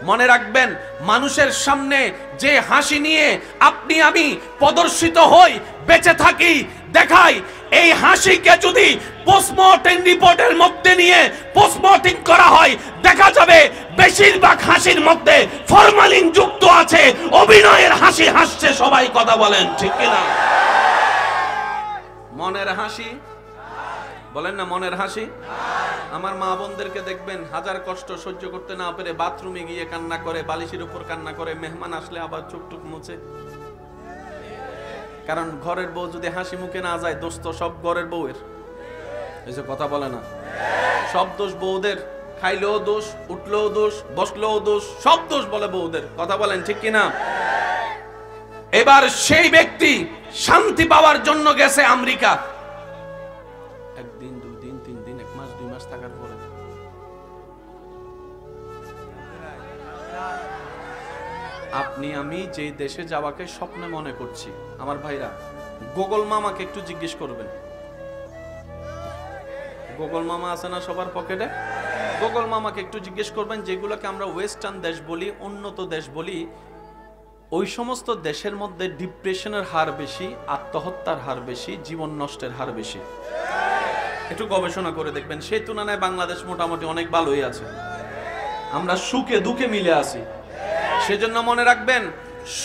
মনে রাখবেন, মানুষের সামনে যে হাসি নিয়ে আপনি আমি প্রদর্শিত হই, বেঁচে থাকি, দেখাই, এই হাসিকে যদি পোস্টমর্টেম রিপোর্টের মধ্যে নিয়ে পোস্টমর্টেম করা হয়, দেখা যাবে বেশিরভাগ হাসির মধ্যে ফরমালিন যুক্ত আছে। অভিনয়ের হাসি হাসছে সবাই, কথা বলেন ঠিক কিনা? মনের হাসি বলেন না, মনের হাসি। আমার মা বোনদেরকে দেখবেন হাজার কষ্ট সহ্য করতে না পেরে বাথরুমে গিয়ে কান্না করে, বালিশের উপর কান্না করে, মেহমান আসলে আবার চোখ টুক মুছে। কারণ ঘরের বউ যদি হাসি মুখে না যায়, দোষ তো সব ঘরের বউয়ের। এই যে কথা বলে না, সব দোষ বউদের। খাইলেও দোষ, উঠলেও দোষ, বসলেও দোষ, সব দোষ বলে বউদের। কথা বলেন ঠিক কিনা? এবার সেই ব্যক্তি শান্তি পাওয়ার জন্য গেছে আমেরিকা। একদিন, 2 দিন, 3 দিন, 1 মাস, 2 মাস থাকার পরে আপনি আমি যে দেশে যাওয়াকে স্বপ্নে মনে করছি, আমার ভাইরা, গুগল মামাকে একটু জিজ্ঞেস করবেন। গুগল মামা আছে না সবার পকেটে? গুগল মামাকে একটু জিজ্ঞেস করবেন, যেগুলোকে আমরা ওয়েস্টার্ন দেশ বলি, উন্নত দেশ বলি, ওই সমস্ত দেশের মধ্যে ডিপ্রেশনের হার বেশি, আত্মহত্যার হার বেশি, জীবন নষ্টের হার বেশি। একটু গবেষণা করে দেখবেন। সেই তুলনায় বাংলাদেশ মোটামুটি অনেক ভালোই আছে। আমরা সুখে দুঃখে মিলে আছি। সেজন্য মনে রাখবেন,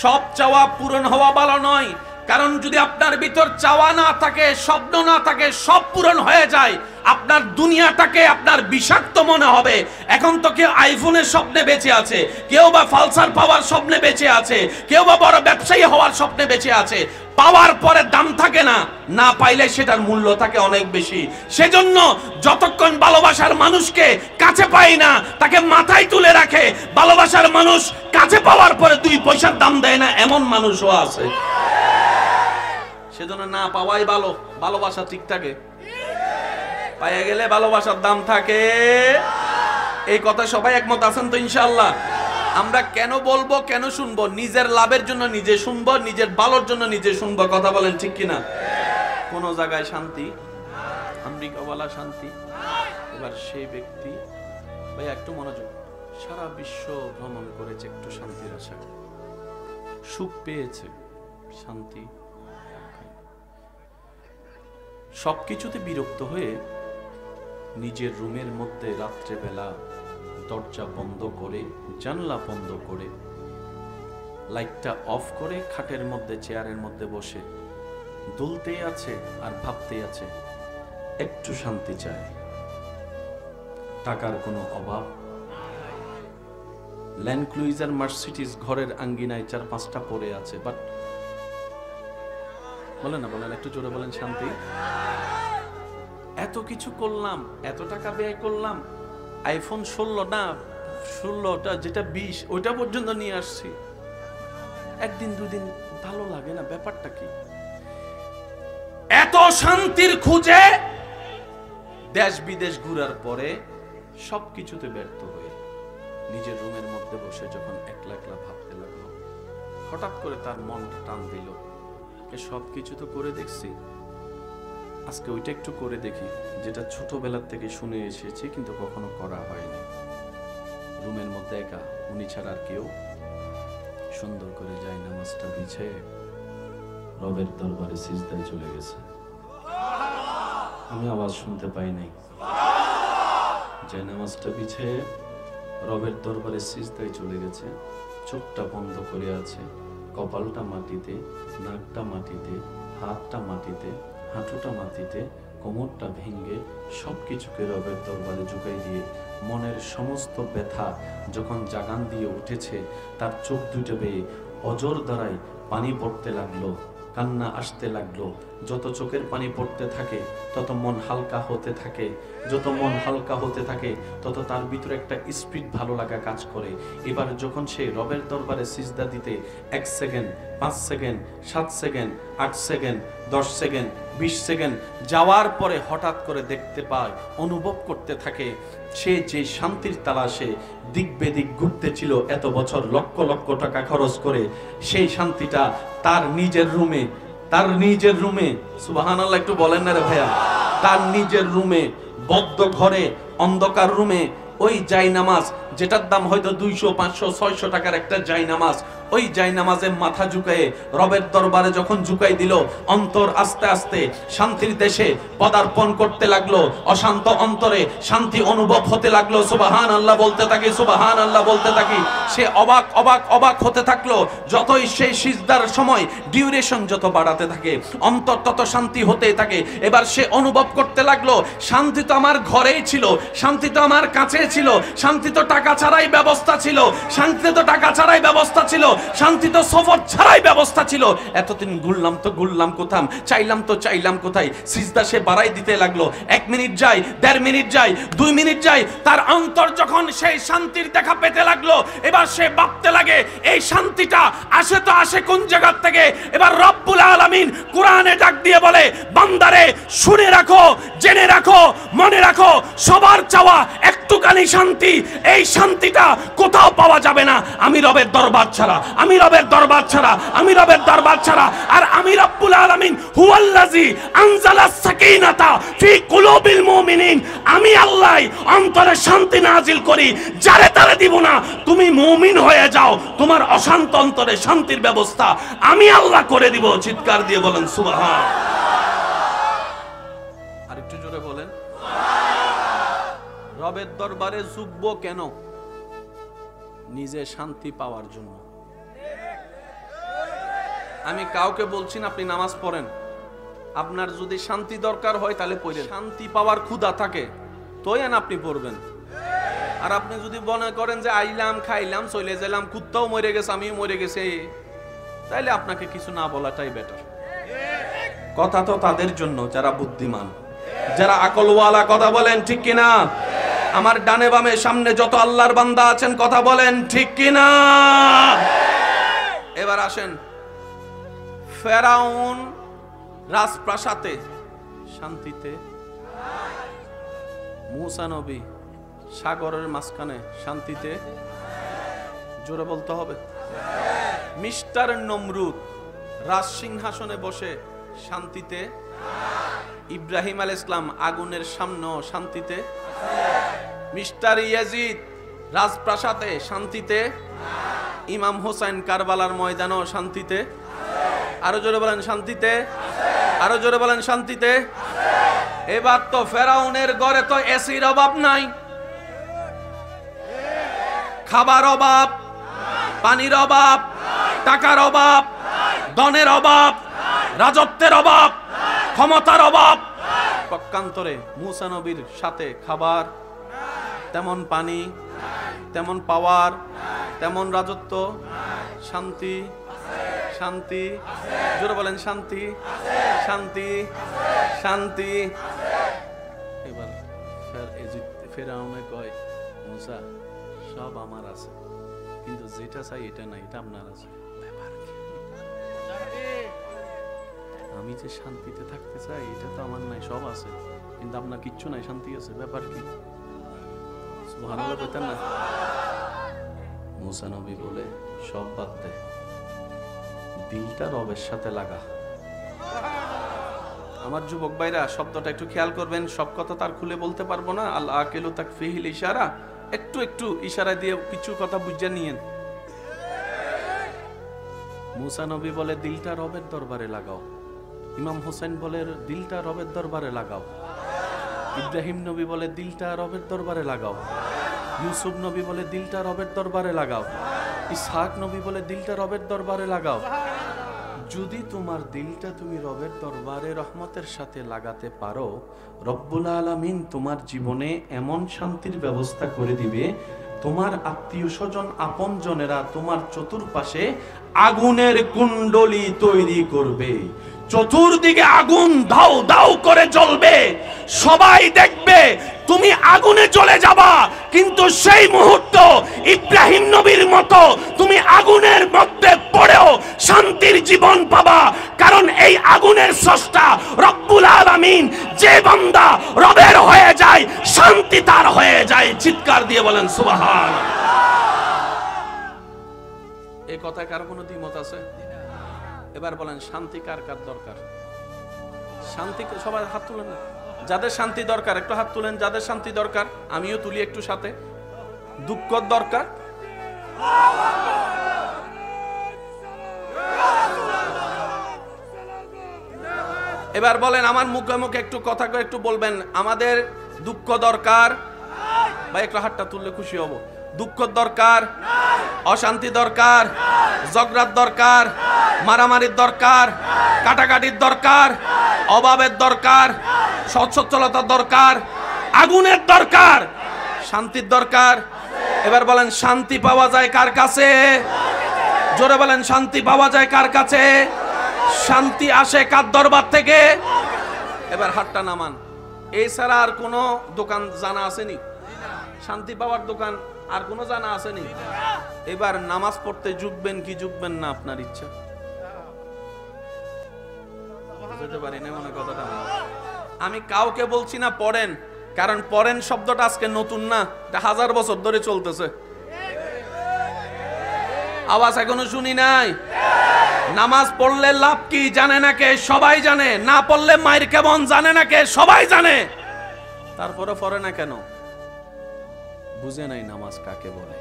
সব চাওয়া পূরণ হওয়া ভালো নয়। কারণ যদি আপনার ভিতর চাওয়া না থাকে, স্বপ্ন না থাকে, সব পূরণ হয়ে যায়, আপনার দুনিয়াটাকে আপনার বিষাক্ত মনে হবে। এখন তো কেউ আইফোনের স্বপ্নে বেঁচে আছে, কেউ বা ফালসার পাওয়ার স্বপ্নে বেঁচে আছে, কেউ বা বড় ব্যবসায়ী হওয়ার স্বপ্নে বেঁচে আছে। পাওয়ার পরে দাম থাকে না, না পাইলে সেটার মূল্য থাকে অনেক বেশি। সেজন্য যতক্ষণ ভালোবাসার মানুষকে কাছে পাই না, তাকে মাথায় তুলে রাখে। ভালোবাসার মানুষ কাছে পাওয়ার পরে 2 পয়সার দাম দেয় না, এমন মানুষও আছে। সেজন্য না পাওয়াই ভালো, ভালোবাসা ঠিক থাকে। পাইয়া গেলে ভালোবাসার দাম থাকে। এই কথা সবাই একমত আছেন তো ইনশাআল্লাহ? আমরা কেন বলবো, কেন শুনবো? নিজের লাভের জন্য নিজে শুনবো, নিজের ভালোর জন্য নিজে শুনবো। কথা বলেন ঠিক কিনা? কোন জায়গায় শান্তি, আমেরিকাওয়ালা শান্তি। এবার সেই ব্যক্তি, ভাই একটু মনোযোগ, সারা বিশ্ব ভ্রমণ করেছে একটু শান্তির আশায়, সুখ পেয়েছে, শান্তি, সবকিছুতে বিরক্ত হয়ে নিজের রুমের মধ্যে রাত্রেবেলা দরজা বন্ধ করে, জানলা বন্ধ করে, লাইটটা অফ করে, খাটের মধ্যে চেয়ারের মধ্যে বসে দুলতেই আছে আর ভাবতেই আছে, একটু শান্তি চায়। টাকার কোনো অভাব, ল্যান্ড ক্রুইজার, মার্সিডিজ ঘরের আঙ্গিনায় 4-5টা পড়ে আছে, বাট বলেন না, বলেন একটু জোরে বলেন, শান্তি। এত কিছু করলাম, এত টাকা ব্যয় করলাম, আইফোন 16টা যেটা 20, ওইটা পর্যন্ত নিয়ে আসছি, একদিন 2 দিন ভালো লাগে না, ব্যাপারটা কি? এত শান্তির খুঁজে দেশ বিদেশ ঘুরার পরে সবকিছুতে ব্যর্থ হয়ে নিজের রুমের মধ্যে বসে যখন একলা একলা ভাবতে লাগলো, হঠাৎ করে তার মনটা টান দিল, সবকিছু তো করে দেখছি, আজকে ওইটা একটু করে দেখি যেটা ছোটবেলার থেকে শুনে এসেছি কিন্তু কখনো করা হয়নি। রুমের মধ্যে একা, উনি ছাড়া আর কেউ, সুন্দর করে যায় নামাজটা বিছে রবের দরবারে সিজদায় চলে গেছে। আমি আওয়াজ শুনতে পাই নাই। যায় নামাজটা বিছে রবের দরবারে সিজদায় চলে গেছে, চোখটা বন্ধ করে আছে, কপালটা মাটিতে, নাকটা মাটিতে, হাতটা মাটিতে, হাঁটুটা মাটিতে, কোমরটা ভেঙে সবকিছুকে রবের দরবারে ঝুঁকাই দিয়ে মনের সমস্ত ব্যথা যখন জাগান দিয়ে উঠেছে, তার চোখ দুটো বেয়ে অজর দ্বারাই পানি পড়তে লাগলো, কান্না আসতে লাগলো। যত চোখের পানি পড়তে থাকে তত মন হালকা হতে থাকে, যত মন হালকা হতে থাকে তত তার ভিতরে একটা স্পিড ভালো লাগা কাজ করে। এবার যখন সে রবের দরবারে সিজদা দিতে 1 second, 5 second, 7 second, 8 second, 10 second, 20 second যাওয়ার পরে হঠাৎ করে দেখতে পায়, অনুভব করতে থাকে, সে যে শান্তির তালাশে দিক বেদিক ঘুরতে ছিল এত বছর, লক্ষ লক্ষ টাকা খরচ করে, সেই শান্তিটা তার নিজের রুমে, তার নিজের রুমে, সুবহানাল্লাহ একটু বলেন না রে ভাইয়া, তার নিজের রুমে, বদ্ধ ঘরে, অন্ধকার রুমে, ওই জায়নামাজ যেটার দাম হয়তো 200, 500, 600 টাকার একটা জায়নামাজ, ওই জায়নামাজে মাথা ঝুঁকায়ে রবের দরবারে যখন ঝুঁকাই দিল, অন্তর আস্তে আস্তে শান্তির দেশে পদার্পণ করতে লাগলো। অশান্ত অন্তরে শান্তি অনুভব হতে লাগলো। সুবহানাল্লাহ বলতে থাকি, সুবহানাল্লাহ বলতে থাকি। সে অবাক অবাক অবাক হতে থাকলো। যতই সেই সিজদার সময় ডিউরেশন যত বাড়াতে থাকে, অন্তর তত শান্তি হতে থাকে। এবার সে অনুভব করতে লাগলো, শান্তি তো আমার ঘরেই ছিল, শান্তি তো আমার কাছে ছিল, শান্তি তো টাকা ছাড়াই ব্যবস্থা ছিল, শান্তি তো টাকা ছাড়াই ব্যবস্থা ছিল, শান্তি তো সফর ছাড়াই ব্যবস্থা ছিল। এতদিন ঘুরলাম তো ঘুরলাম কোথাম, চাইলাম তো চাইলাম কোথায়। সিজদা সে বাড়াই দিতে লাগলো। 1 মিনিট যায়, 1.5 মিনিট যায়, 2 মিনিট যায়। তার অন্তর যখন সেই শান্তির দেখা পেতে লাগলো, এবার সে ভাবতে লাগে এই শান্তিটা আসে তো আসে কোন জায়গা থেকে। এবার রব্বুল আলামিন কোরআনে ডাক দিয়ে বলে, বান্দারে শুনে রাখো, জেনে রাখো, মনে রাখো, সবার চাওয়া একটুখানি শান্তি। এই শান্তিটা কোথাও পাওয়া যাবে না আমি রবের দরবার ছাড়া, আমি রবের দরবার ছাড়া, আমি রবের দরবার ছাড়া। আর আমি রব্বুল আলামিন হুয়াল্লাযী আনজালাস সাকিনাতা ফি কুলুবিল মুমিনিন, আমি আল্লাহ অন্তরে শান্তি নাজিল করি, যারে তারে দিব না। তুমি মুমিন হয়ে যাও, তোমার অশান্ত অন্তরে শান্তির ব্যবস্থা আমি আল্লাহ করে দিব। চিৎকার দিয়ে বলেন সুবহান। আর একটু জোরে বলেন রবের দরবারে ঝুঁকবো কেন? নিজে শান্তি পাওয়ার জন্য। আমি কাউকে বলছি না আপনি নামাজ পড়েন, আপনার যদি শান্তি দরকার হয় তাহলে পড়েন। শান্তি পাওয়ার ক্ষুধা থাকে তোয়েন আপনি পড়বেন। আর আপনি যদি মনে করেন যে আইলাম খাইলাম চলে গেলাম, কুত্তাও মরে গেছে আমিও মরে গেছে, তাইলে আপনাকে কিছু না বলাটাই বেটার। কথা তো তাদের জন্য যারা বুদ্ধিমান, যারা আকলওয়ালা। কথা বলেন ঠিক কিনা? আমার ডানে বামে সামনে যত আল্লাহর বান্দা আছেন কথা বলেন ঠিক কিনা? এবার আসেন, ফেরাউন রাজপ্রাসাদে শান্তিতে, মুসা নবী সাগরের মাঝখানে শান্তিতে। জোরে বলতে হবে। মিস্টার নমরুদ রাজ সিংহাসনে বসে শান্তিতে। ইব্রাহিম আলাইহিস সালাম আগুনের সামনেও শান্তিতে। মিস্টার ইয়াজিদ রাজপ্রাসাদে শান্তিতে। ইমাম হোসেন কারবালার ময়দানেও শান্তিতে। আরো জোরে বলেন শান্তিতে, আরো জোরে বলেন শান্তিতে। এবার তো ফেরাউনের ঘরে তো এসির অভাব নাই, খাবার অভাব, পানির অভাব, টাকার অভাব, ধনের অভাব, রাজত্বের অভাব, ক্ষমতার অভাব। পক্ষান্তরে মুসা নবীর সাথে খাবার, তেমন পানি, তেমন পাওয়ার, তেমন রাজত্ব, শান্তি, শান্তি। জোরে বলেন শান্তি, শান্তি, শান্তি। এবার ফেরাউনে কয়, মুসা সব আমার আছে, কিন্তু যেটা চাই এটা নাই, এটা আপনার আছে। আমি যে শান্তিতে থাকতে চাই এটা তো আমার নাই, সব আছে, কিন্তু আপনার কিচ্ছু নাই, শান্তি আছে, ব্যাপার কি? সুবহানাল্লাহ বলতেন না? মুসা নবী বলে, সব বাদ দে, দিলটা রবের সাথে লাগা। আমার যুবক ভাইরা শব্দটা একটু খেয়াল করবেন, সব কথা তার খুলে বলতে পারবো না। আল আকিলু তাকফিহিল ইশারা, একটু একটু ইশারা দিয়ে কিছু কথা বুঝে নিয়েন। মুসা নবী বলে দিলটা রবের দরবারে লাগাও। ইমাম হোসেন বলে দিলটা রবের দরবারে লাগাও। ইব্রাহিম নবী বলে দিলটা রবের দরবারে লাগাও। ইউসুফ নবী বলে দিলটা রবের দরবারে লাগাও। ইসহাক নবী বলে দিলটা রবের দরবারে লাগাও। যদি তোমার দিলটা তুমি রবের দরবারে রহমতের সাথে লাগাতে পারো, রব্বুল আলামিন তোমার জীবনে এমন শান্তির ব্যবস্থা করে দিবে, তোমার আত্মীয় স্বজন আপন জনেরা তোমার চতুর্পাশে আগুনের কুণ্ডলী তৈরি করবে। চতুর্দিকে আগুন দাউ দাউ করে জ্বলবে, সবাই দেখবে তুমি আগুনে জ্বলে যাবা, কিন্তু সেই মুহূর্ত ইব্রাহিম নবীর মতো তুমি আগুনের মধ্যে পড়েও শান্তির জীবন পাবা। কারণ এই আগুনের স্রষ্টা রব্বুল আলামিন, যে বান্দা রবের হয়ে যায় শান্তি তার হয়ে যায়। চিৎকার দিয়ে বলেন সুবহানাল্লাহ। এই কথায় কার কোনো দ্বিমত আছে? এবার বলেন শান্তি কার কার দরকার? শান্তি সবাই হাত তুলেন, যাদের শান্তি দরকার একটু হাত তুলেন। যাদের শান্তি দরকার, আমিও তুলি একটু সাথে। দুঃখ দরকার। এবার বলেন, আমার মুখে মুখে একটু কথা করে একটু বলবেন, আমাদের দুঃখ দরকার? ভাই একটু হাতটা তুললে খুশি হব। দুঃখ দরকার, অশান্তি দরকার, ঝগড়ার দরকার, মারামারির দরকার, কাটাকাটির দরকার, অভাবের দরকার, সচ্ছলতার দরকার, আগুনের দরকার, শান্তির দরকার। এবার বলেন, শান্তি পাওয়া যায় কার কাছে? জোরে বলেন, শান্তি পাওয়া যায় কার কাছে? শান্তি আসে কার দরবার থেকে? এবার হাতটা নামান। এছাড়া আর কোনো দোকান জানা আসেনি? শান্তি পাওয়ার দোকান আর কোনো জানা আসেনি? এবার নামাজ পড়তে ঝুঁকবেন কি ঝুঁকবেন না আপনার ইচ্ছা। বুঝতে পারি না মনে কথাটা। আমি কাউকে বলছি না পড়েন, কারণ পড়েন শব্দটা আজকে নতুন না, এটা 1000 বছর ধরে চলতেছে। আওয়াজ এখনো শুনি নাই। নামাজ পড়লে লাভ কি জানে না কে? সবাই জানে। না পড়লে মায়ের কেমন জানে না কে? সবাই জানে। তারপরে পড়ে না কেন? বুঝে নাই নামাজ কাকে বলে।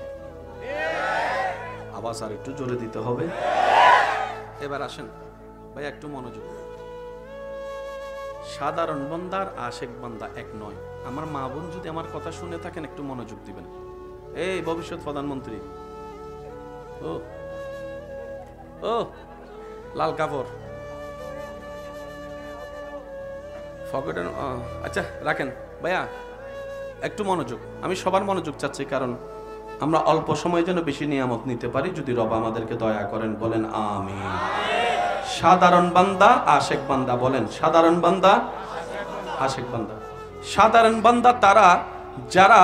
আওয়াজ আর একটু জোরে দিতে হবে। এবার আসেন ভাই, একটু মনোযোগ। সাধারণ বান্দার আশেক বান্দা এক নয়। আমার মা বোন যদি আমার কথা শুনে থাকেন একটু মনোযোগ দিবেন। এই ভবিষ্যৎ প্রধানমন্ত্রী, ও ও লাল কাপড় ফকেটে, আচ্ছা রাখেন ভাইয়া, একটু মনোযোগ। আমি সবার মনোযোগ চাচ্ছি, কারণ আমরা অল্প সময়ের জন্য বেশি নিয়ামত নিতে পারি যদি রব আমাদেরকে দয়া করেন। বলেন আমিন। সাধারণ বান্দা আশেক বান্দা, বলেন সাধারণ বান্দা আশেক বান্দা। সাধারণ বান্দা তারা যারা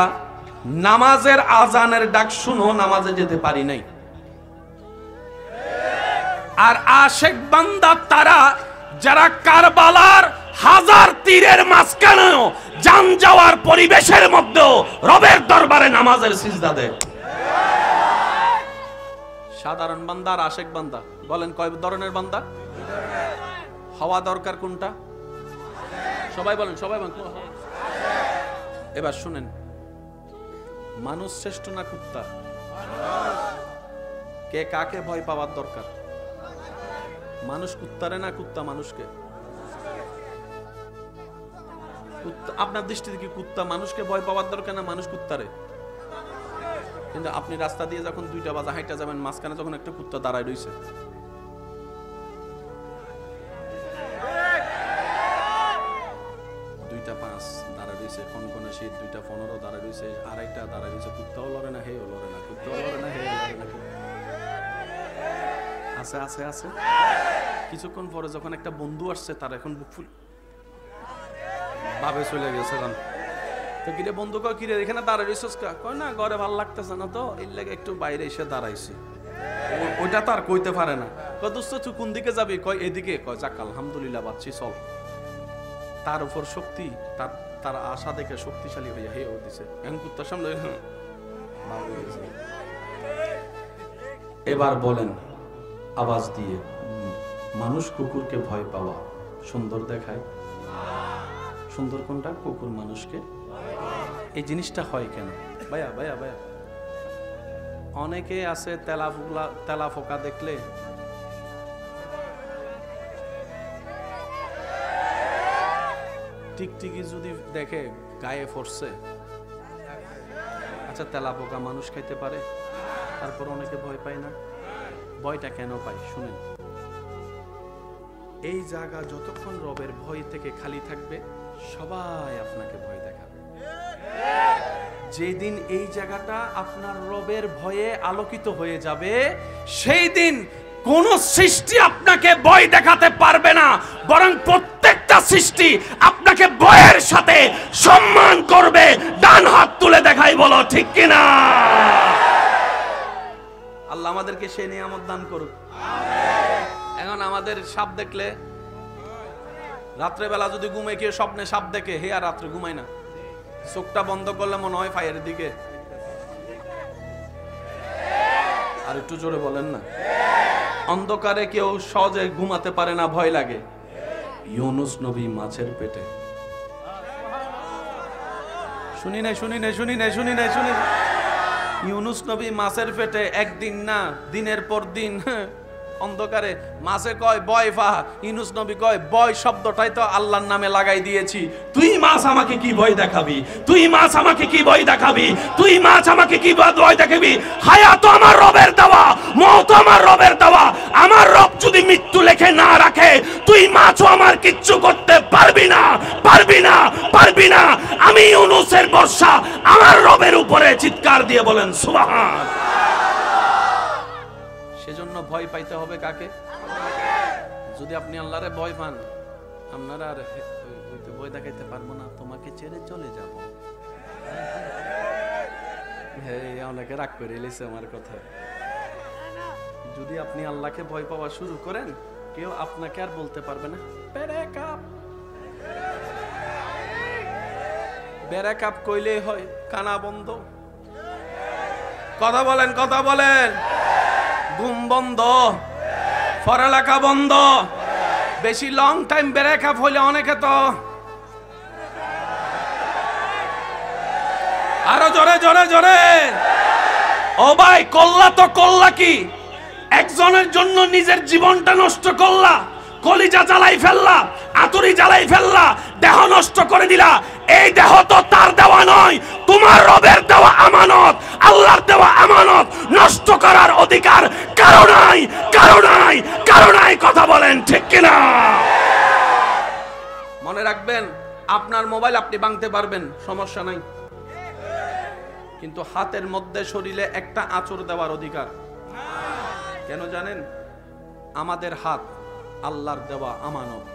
নামাজের আজানের ডাক শুনো নামাজে যেতে পারি নাই। আর আশেক বান্দা তারা যারা কারবালার 1000 তীরের মাঝখানেও জান যাওয়ার পরিবেশের মধ্যেও রবের দরবারে নামাজের সিজদা দেয়। সাধারণ বান্দা আর আশেক বান্দা, বলেন কয় ধরনের বান্দা? হওয়া দরকার কোনটা? সবাই বলেন, সবাই বলেন। এবার শুনেন, মানুষ শ্রেষ্ঠ না কুত্তা? কে কাকে ভয় পাওয়ার দরকার? মানুষ কুত্তারে না কুত্তা মানুষকে? আপনার দৃষ্টিতে কি কুত্তা মানুষকে ভয় পাওয়ার দরকার না মানুষ কুত্তারে? কিন্তু আপনি রাস্তা দিয়ে যখন 2টা বাজে হাইটা যাবেন, মাঝখানে যখন একটা কুত্তা দাঁড়ায় রইছে, দুইটা 5 দাঁড়ায় রইছে, কনকনে শীত, 2টা 15 দাঁড়ায় রইছে, আড়াইটা দাঁড়ায় রইছে, কুত্তাও লড়ে না, হেও লড়ে না, কুত্তাও লড়ে না, হেও লড়ে না। আছে আছে আছে। কিছুক্ষণ পরে যখন একটা বন্ধু আসছে, তার এখন বুক ফুল ভাবে চলে গেছে। তো কিরে বন্ধু, কয় কিরে এখানে দাঁড়ায় রইছস? কয় না, ঘরে ভাল লাগতেছে না তো, এই লাগে একটু বাইরে এসে দাঁড়াইছি। ওইটা তো আর কইতে পারে না। কয় দোস্ত তুই কোন দিকে যাবি? কয় এদিকে। কয় যাক আলহামদুলিল্লাহ বাচ্চি, চল। তার উপর শক্তি, তার আশা দেখে শক্তিশালী হইয়া হেও দিছে। এখন কুত্তার সামনে এবার বলেন আওয়াজ দিয়ে, মানুষ কুকুরকে ভয় পাওয়া সুন্দর দেখায়? সুন্দর কোনটা? কুকুর মানুষকে। এই জিনিসটা হয় কেন? ভাইয়া ভাইয়া ভাইয়া, অনেকে আছে তেলা ফোকা দেখলে টিকটিকি যদি দেখে গায়ে ফরছে। আচ্ছা, তেলা পোকা মানুষ খাইতে পারে, তারপর অনেকে ভয় পায় না। ভয়টা কেন পায় শুনেন। এই জায়গা যতক্ষণ রবের ভয় থেকে খালি থাকবে, সবাই আপনাকে ভয় দেখাবে। যেদিন এই জায়গাটা আপনার রবের ভয়ে আলোকিত হয়ে যাবে, সেই দিন কোন সৃষ্টি আপনাকে ভয় দেখাতে পারবে না, বরং প্রত্যেকটা সৃষ্টি আপনাকে ভয়ের সাথে সম্মান করবে। ডান হাত তুলে দেখাই, বলো ঠিক কিনা? আল্লাহ আমাদেরকে সেই নিয়ামত দান করুক। এখন আমাদের সাপ দেখলে, রাত্রে বেলা যদি ঘুমে গিয়ে স্বপ্নে সাপ দেখে, হে আর রাত্রে ঘুমায় না, চোখটা বন্ধ করলে মনে হয় ফায়ার দিকে। আর একটু জোরে বলেন না। অন্ধকারে কেউ সহজে ঘুমাতে পারে না, ভয় লাগে। ইউনুস নবী মাছের পেটে। শুনি নাই শুনি নাই শুনি নাই শুনি নাই শুনি। ইউনুস নবী মাছের পেটে একদিন না দিনের পর দিন অন্ধকারে, মাছে কয় বয় ফা, ইউনুস নবী কয় বয় শব্দটাই তো আল্লাহর নামে লাগাই দিয়েছি। তুই মাছ আমাকে কি ভয় দেখাবি, তুই মাছ আমাকে কি ভয় দেখাবি, তুই মাছ আমাকে কি ভয় দেখাবি? হায়াত আমার রবের দেওয়া, মওত আমার রবের দেওয়া। আমার রব যদি মৃত্যু লেখে না রাখে, তুই মাছও আমার কিচ্ছু করতে পারবি না, পারবি না, পারবি না। আমি ইউনুসের ভরসা আমার রবের উপরে। চিৎকার দিয়ে বলেন সুবহান। সেজন্য ভয় পাইতে হবে কাকে? যদি আপনি আল্লাহরে ভয় পান, আপনারা আর ভয় দেখাইতে পারবো না, তোমাকে ছেড়ে চলে যাব। অনেকে রাগ করে এলেছে আমার কথা। যদি আপনি আল্লাহকে ভয় পাওয়া শুরু করেন, কেউ আপনাকে আর বলতে পারবে না ব্যারাকাপ কইলেই হয় কানা বন্ধ। কথা বলেন, কথা বলেন। ঘুম বন্ধ, পড়ালেখা বন্ধ। বেশি লং টাইম ব্রেকআপ হইলে অনেকে তো আরো জোরে জোরে জোরে। ও ভাই, কল্লা তো কল্লা কি? একজনের জন্য নিজের জীবনটা নষ্ট করলা, কলিজা জ্বালাই ফেললা, আতুরি জ্বালাই ফেললা, দেহ নষ্ট করে দিলা। এই দেহ তো তার দেওয়া নয়, তোমার রবের দেওয়া আমানত, আল্লাহর দেওয়া আমানত। নষ্ট করার অধিকার কারো নাই, কারো নাই, কারো নাই। কথা বলেন ঠিক কিনা? মনে রাখবেন, আপনার মোবাইল আপনি ভাঙতে পারবেন, সমস্যা নাই, কিন্তু হাতের মধ্যে শরীরে একটা আঁচড় দেওয়ার অধিকার কেন জানেন? আমাদের হাত আল্লাহর দেওয়া আমানত,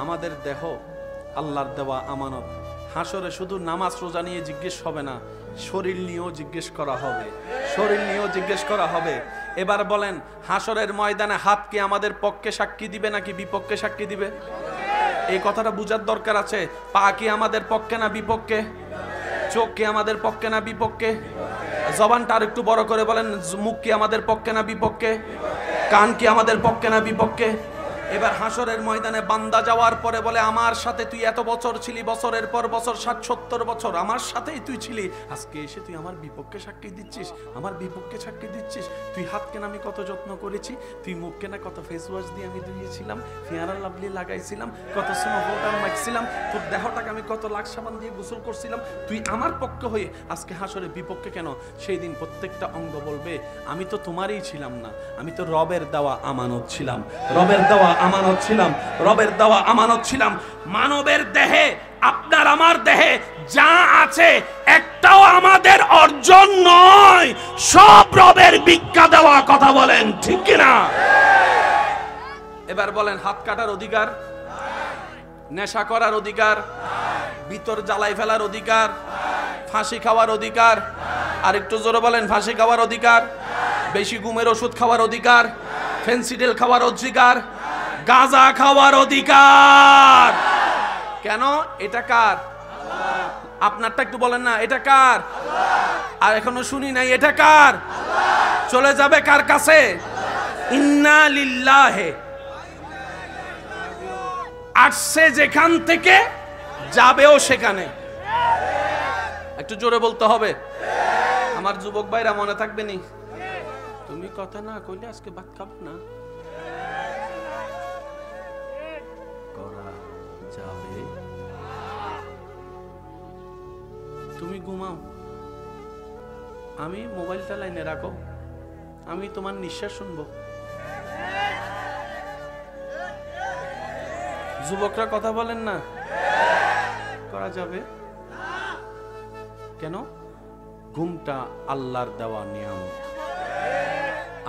আমাদের দেহ আল্লাহর দেওয়া আমানত। হাসরে শুধু নামাজ রোজা নিয়ে জিজ্ঞেস হবে না, শরীর নিয়েও জিজ্ঞেস করা হবে, শরীর নিয়েও জিজ্ঞেস করা হবে। এবার বলেন, হাসরের ময়দানে হাত কি আমাদের পক্ষে সাক্ষী দিবে নাকি বিপক্ষে সাক্ষী দিবে? এই কথাটা বুঝার দরকার আছে। পা কি আমাদের পক্ষে না বিপক্ষে? চোখ কি আমাদের পক্ষে না বিপক্ষে? জবানটা আর একটু বড় করে বলেন, মুখ কি আমাদের পক্ষে না বিপক্ষে? কান কি আমাদের পক্ষে না বিপক্ষে? এবার হাসরের ময়দানে বান্দা যাওয়ার পরে বলে, আমার সাথে তুই এত বছর ছিলি, বছরের পর বছর, 60-70 বছর আমার সাথেই তুই ছিলি, আজকে এসে তুই আমার বিপক্ষে সাক্ষী দিচ্ছিস, আমার বিপক্ষে সাক্ষী দিচ্ছিস। তুই হাতকে না আমি কত যত্ন করেছি, তুই মুখকে না কত ফেস ওয়াশ দিয়ে আমি ধুয়েছিলাম, ফেয়ার অ্যান্ড লাভলি লাগাইছিলাম, কত স্নো পাউডার মাখছিলাম, তোর দেহটাকে আমি কত লাখ সাবান দিয়ে গোসল করছিলাম, তুই আমার পক্ষে হয়ে আজকে হাসরের বিপক্ষে কেন? সেই দিন প্রত্যেকটা অঙ্গ বলবে, আমি তো তোমারই ছিলাম না, আমি তো রবের দেওয়া আমানত ছিলাম, রবের দেওয়া আমানত ছিলাম, রবের দেওয়া আমানত ছিলাম। মানবের দেহে, আপনার আমার দেহে যা আছে একটাও আমাদের অর্জন নয়, সব রবের ভিক্ষা দেওয়া। কথা বলেন ঠিক কিনা? এবার বলেন, হাত কাটার অধিকার, নেশা করার অধিকার, ভিতর জ্বালাই ফেলার অধিকার, ফাঁসি খাওয়ার অধিকার, আর একটু জোরে বলেন, ফাঁসি খাওয়ার অধিকার, বেশি ঘুমের ওষুধ খাওয়ার অধিকার, ফেন্সিডেল খাওয়ার অধিকার, গাঁজা খাওয়ার অধিকার। কেন? এটা কার? আপনারটা একটু বলেন না, এটা কার? আর এখনো শুনি নাই, এটা কার? চলে যাবে কার কাছে? ইন্না লিল্লাহি। আসছে যেখান থেকে, যাবেও সেখানে। একটু জোরে বলতে হবে। আমার যুবক ভাইরা মনে থাকবে নি? তুমি কথা না কইলে আজকে ভাত খাব না। করা যাবে। তুমি ঘুমাও, আমি মোবাইলটা লাইনে রাখো, আমি তোমার নিঃশ্বাস শুনবো। যুবকরা কথা বলেন না, করা যাবে কেন? ঘুমটা আল্লাহর দেওয়া নিয়ামত।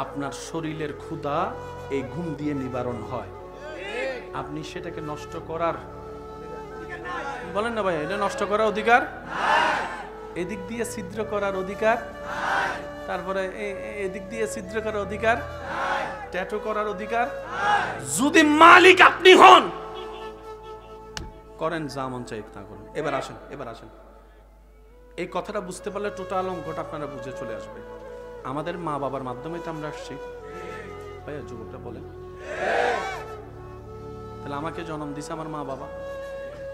আপনার শরীরের ক্ষুধা এই ঘুম দিয়ে নিবারণ হয়। আপনি সেটাকে নষ্ট করার, বলেন না ভাই, এটা নষ্ট করার অধিকার, এদিক দিয়ে ছিদ্র করার অধিকার, তারপরে এদিক দিয়ে ছিদ্র করার অধিকার, ট্যাটু করার অধিকার। যদি মালিক আপনি হন, করেন, যা মন চাই তা করুন। এবার আসেন, এবার আসেন, এই কথাটা বুঝতে পারলে টোটাল অঙ্কটা আপনারা বুঝে চলে আসবে। আমাদের মা বাবার মাধ্যমে তো আমরা আসছি। ভাইয়া যুবকটা বলেন, তাহলে আমাকে জন্ম দিছে আমার মা বাবা,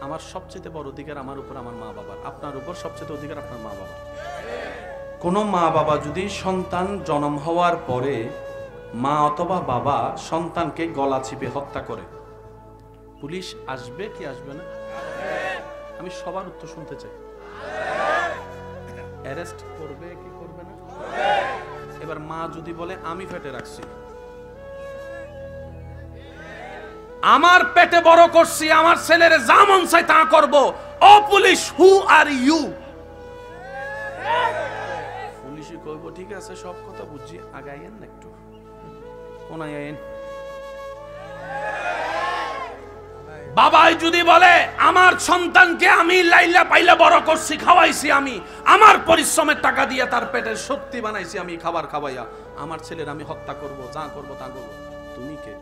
আমার সবচেয়ে বড় অধিকার আমার উপর আমার মা বাবার, আপনার উপর সবচেয়ে অধিকার আপনার মা বাবা। কোনো মা বাবা যদি সন্তান জন্ম হওয়ার পরে মা অথবা বাবা সন্তানকে গলা চিপে হত্যা করে, পুলিশ আসবে কি আসবে না? আমি সবার উত্তর শুনতে চাই। অ্যারেস্ট করবে কি করবে না? এবার মা যদি বলে আমি পেটে রাখছি, আমার পেটে বড় করছি, আমার ছেলের যা মন চাই তা করবো, ও পুলিশ হু আর ইউ? পুলিশই কইব ঠিক আছে সব কথা বুঝছি, আগাইয়েন না একটু, কোনায় আইন। বাবাই যদি বলে আমার সন্তানকে আমি লাইলা পাইলা বড় করছি, খাওয়াইছি, আমি আমার পরিশ্রমের টাকা দিয়ে তার পেটের শক্তি বানাইছি, আমি খাবার খাওয়াইয়া আমার ছেলের আমি হত্যা করব, যা করব তা করব, তুমি কে?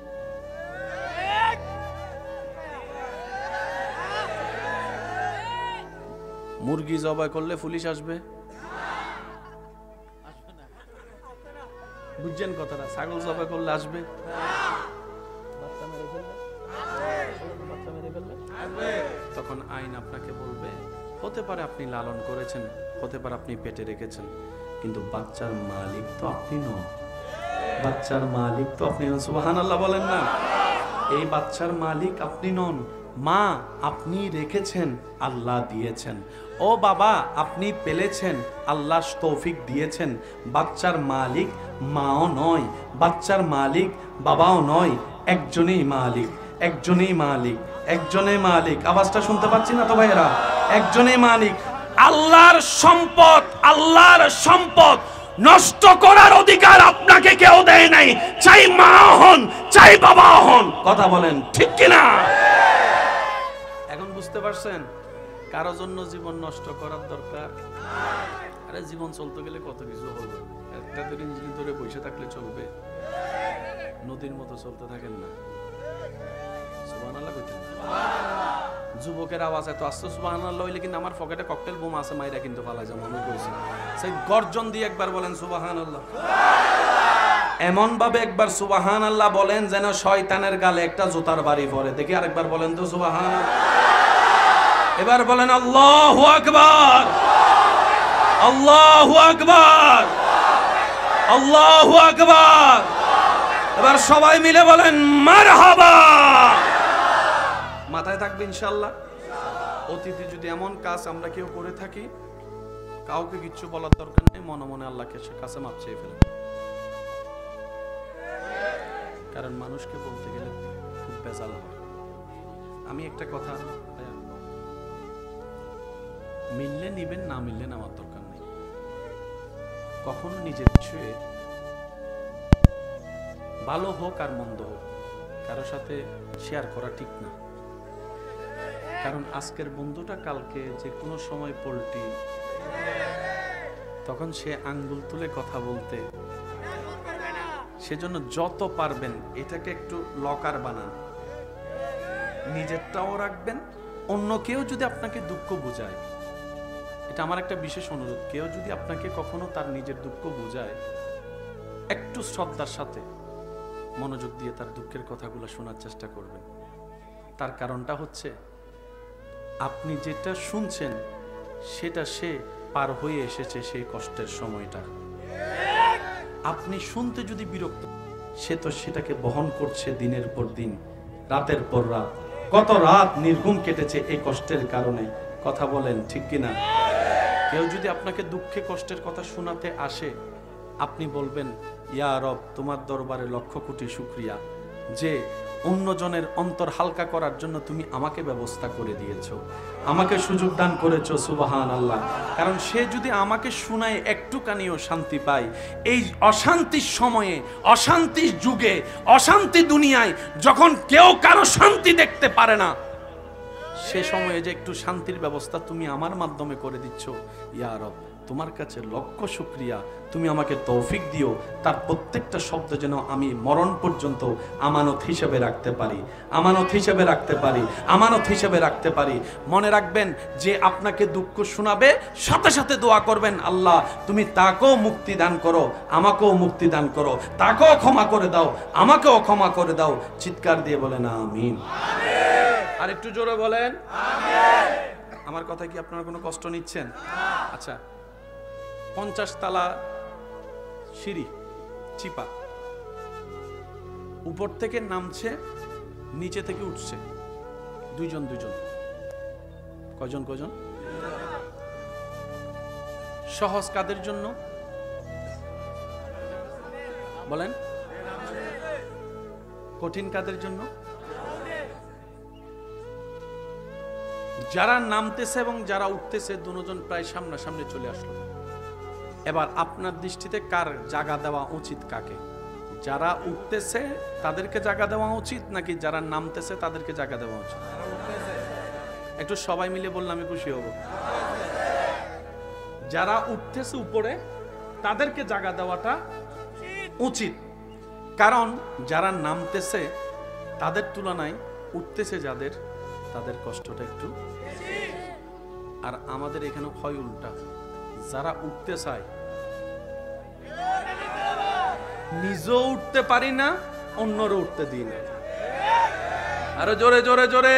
মুরগি জবাই করলে পুলিশ আসবে? বুঝছেন কথাটা? ছাগল জবাই করলে আসবে? তখন আইন আপনাকে বলবে, হতে পারে আপনি লালন করেছেন, হতে পারে আপনি পেটে রেখেছেন, কিন্তু বাচ্চার মালিক তো আপনি নন। বাচ্চার মালিক তো আপনি নন। সুবহানাল্লাহ বলেন না? এই বাচ্চার মালিক আপনি নন। মা আপনি রেখেছেন, আল্লাহ দিয়েছেন। ও বাবা আপনি পেলেছেন, আল্লাহ তৌফিক দিয়েছেন। বাচ্চার মালিক মাও নয়, বাচ্চার মালিক বাবাও নয়, একজনই মালিক, একজনই মালিক, একজনই মালিক। আওয়াজটা শুনতে পাচ্ছি না তো ভাইয়েরা? একজনই মালিক। আল্লাহর সম্পদ, আল্লাহর সম্পদ নষ্ট করার অধিকার আপনাকে কেউ দেয় নাই, চাই মা হন চাই বাবা হন। কথা বলেন ঠিক কিনা? এখন বুঝতে পারছেন কারো জন্য জীবন নষ্ট করার দরকার? আরে জীবন চলতে গেলে কত কিছু হবে, একটা দিন ধরে বসে থাকলে চলবে? নদীর মতো চলতে থাকেন না। সুবহানাল্লাহ কইতেন। যুবকের আওয়াজ এত আসছে সুবহানাল্লাহ হইলে কিন্তু আমার পকেটে ককটেল বোমা আছে, মাইরা কিন্তু ফালাই যাবো। আমি কইছি সেই গর্জন দিয়ে একবার বলেন সুবহানাল্লাহ। এমন ভাবে একবার সুবহানাল্লাহ বলেন যেন শয়তানের গালে একটা জুতার বাড়ি পড়ে। দেখি আরেকবার বলেন তো সুবহানাল্লাহ। এবার বলেন আল্লাহু আকবার, আল্লাহু আকবার, আল্লাহু আকবার। এবার সবাই মিলে বলেন মারহাবা। মাথায় থাকবে ইনশাআল্লাহ। অতীতে যদি এমন কাজ আমরা কেউ করে থাকি, কাউকে কিচ্ছু বলার দরকার নেই, মনে মনে আল্লাহকে কাছে মাপ চেয়ে ফেলেন। কারণ মানুষকে বলতে গেলে খুব বেজাল হয়। আমি একটা কথা, মিললে নিবেন, না মিললে নেওয়ার দরকার নেই। কখনো নিজের বিষয়ে ভালো হোক আর মন্দ হোক কারোর সাথে শেয়ার করা ঠিক না। কারণ আজকের বন্ধুটা কালকে যে কোনো সময় পল্টি, তখন সে আঙ্গুল তুলে কথা বলতে। সেজন্য যত পারবেন এটাকে একটু লকার বানান, নিজেরটাও রাখবেন। অন্য কেউ যদি আপনাকে দুঃখ বুঝায়, এটা আমার একটা বিশেষ অনুরোধ, কেউ যদি আপনাকে কখনো তার নিজের দুঃখ বুঝায়, একটু শ্রদ্ধার সাথে মনোযোগ দিয়ে তার দুঃখের কথাগুলো শোনার চেষ্টা করবেন। তার কারণটা হচ্ছে আপনি যেটা শুনছেন সেটা সে পার হয়ে এসেছে সেই কষ্টের সময়টা। আপনি শুনতে যদি বিরক্ত, সে তো সেটাকে বহন করছে দিনের পর দিন, রাতের পর রাত। কত রাত নির্ঘুম কেটেছে এই কষ্টের কারণে। কথা বলেন ঠিক কিনা? কেউ যদি আপনাকে দুঃখে কষ্টের কথা শোনাতে আসে, আপনি বলবেন ইয়া রব, তোমার দরবারে লক্ষ কোটি শুকরিয়া যে অন্যজনের অন্তর হালকা করার জন্য তুমি আমাকে ব্যবস্থা করে দিয়েছো, আমাকে সুযোগ দান করেছো। সুবহানাল্লাহ। কারণ সে যদি আমাকে শোনায় একটুখানিও শান্তি পায়, এই অশান্তির সময়ে, অশান্তির যুগে, অশান্তি দুনিয়ায় যখন কেউ কারো শান্তি দেখতে পারে না, সে সময়ে যে একটু শান্তির ব্যবস্থা তুমি আমার মাধ্যমে করে দিচ্ছ, ইয়া রব তোমার কাছে লক্ষ শুকরিয়া। তুমি আমাকে তৌফিক দিও তার প্রত্যেকটা শব্দ যেন আমি মরণ পর্যন্ত আমানত হিসেবে রাখতে পারি, আমানত হিসেবে রাখতে পারি, আমানত হিসেবে রাখতে পারি। মনে রাখবেন যে আপনাকে দুঃখ শোনাবে, সাথে সাথে দোয়া করবেন, আল্লাহ তুমি তাকেও মুক্তি দান করো, আমাকেও মুক্তি দান করো, তাকেও ক্ষমা করে দাও, আমাকেও ক্ষমা করে দাও। চিৎকার দিয়ে বলেন আমিন। আর একটু জোরে বলেন আমিন। আমার কথা কি আপনারা কোনো কষ্ট নিচ্ছেন? আচ্ছা, 50 তলা সিঁড়ি চিপা, উপর থেকে নামছে, নিচে থেকে উঠছে দুইজন দুইজন। কয়জন কয়জন? সহজ কাদের জন্য বলেন? কঠিন কাদের জন্য? যারা নামতেছে এবং যারা উঠতেছে দুজন প্রায় সামনাসামনি চলে আসলো। এবার আপনার দৃষ্টিতে কার জায়গা দেওয়া উচিত? কাকে? যারা উঠতেছে তাদেরকে জায়গা দেওয়া উচিত নাকি যারা নামতেছে তাদেরকে জায়গা দেওয়া উচিত? একটু সবাই মিলে বললে আমি খুশি হব। যারা উঠতেছে উপরে তাদেরকে জায়গা দেওয়াটা উচিত, কারণ যারা নামতেছে তাদের তুলনায় উঠতেছে যাদের, তাদের কষ্টটা একটু। আর আমাদের এখানে হয় উল্টা, যারা উঠতে চায় নিজেও উঠতে পারি না, অন্যরও উঠতে দিই না। আরো জোরে জোরে জোরে।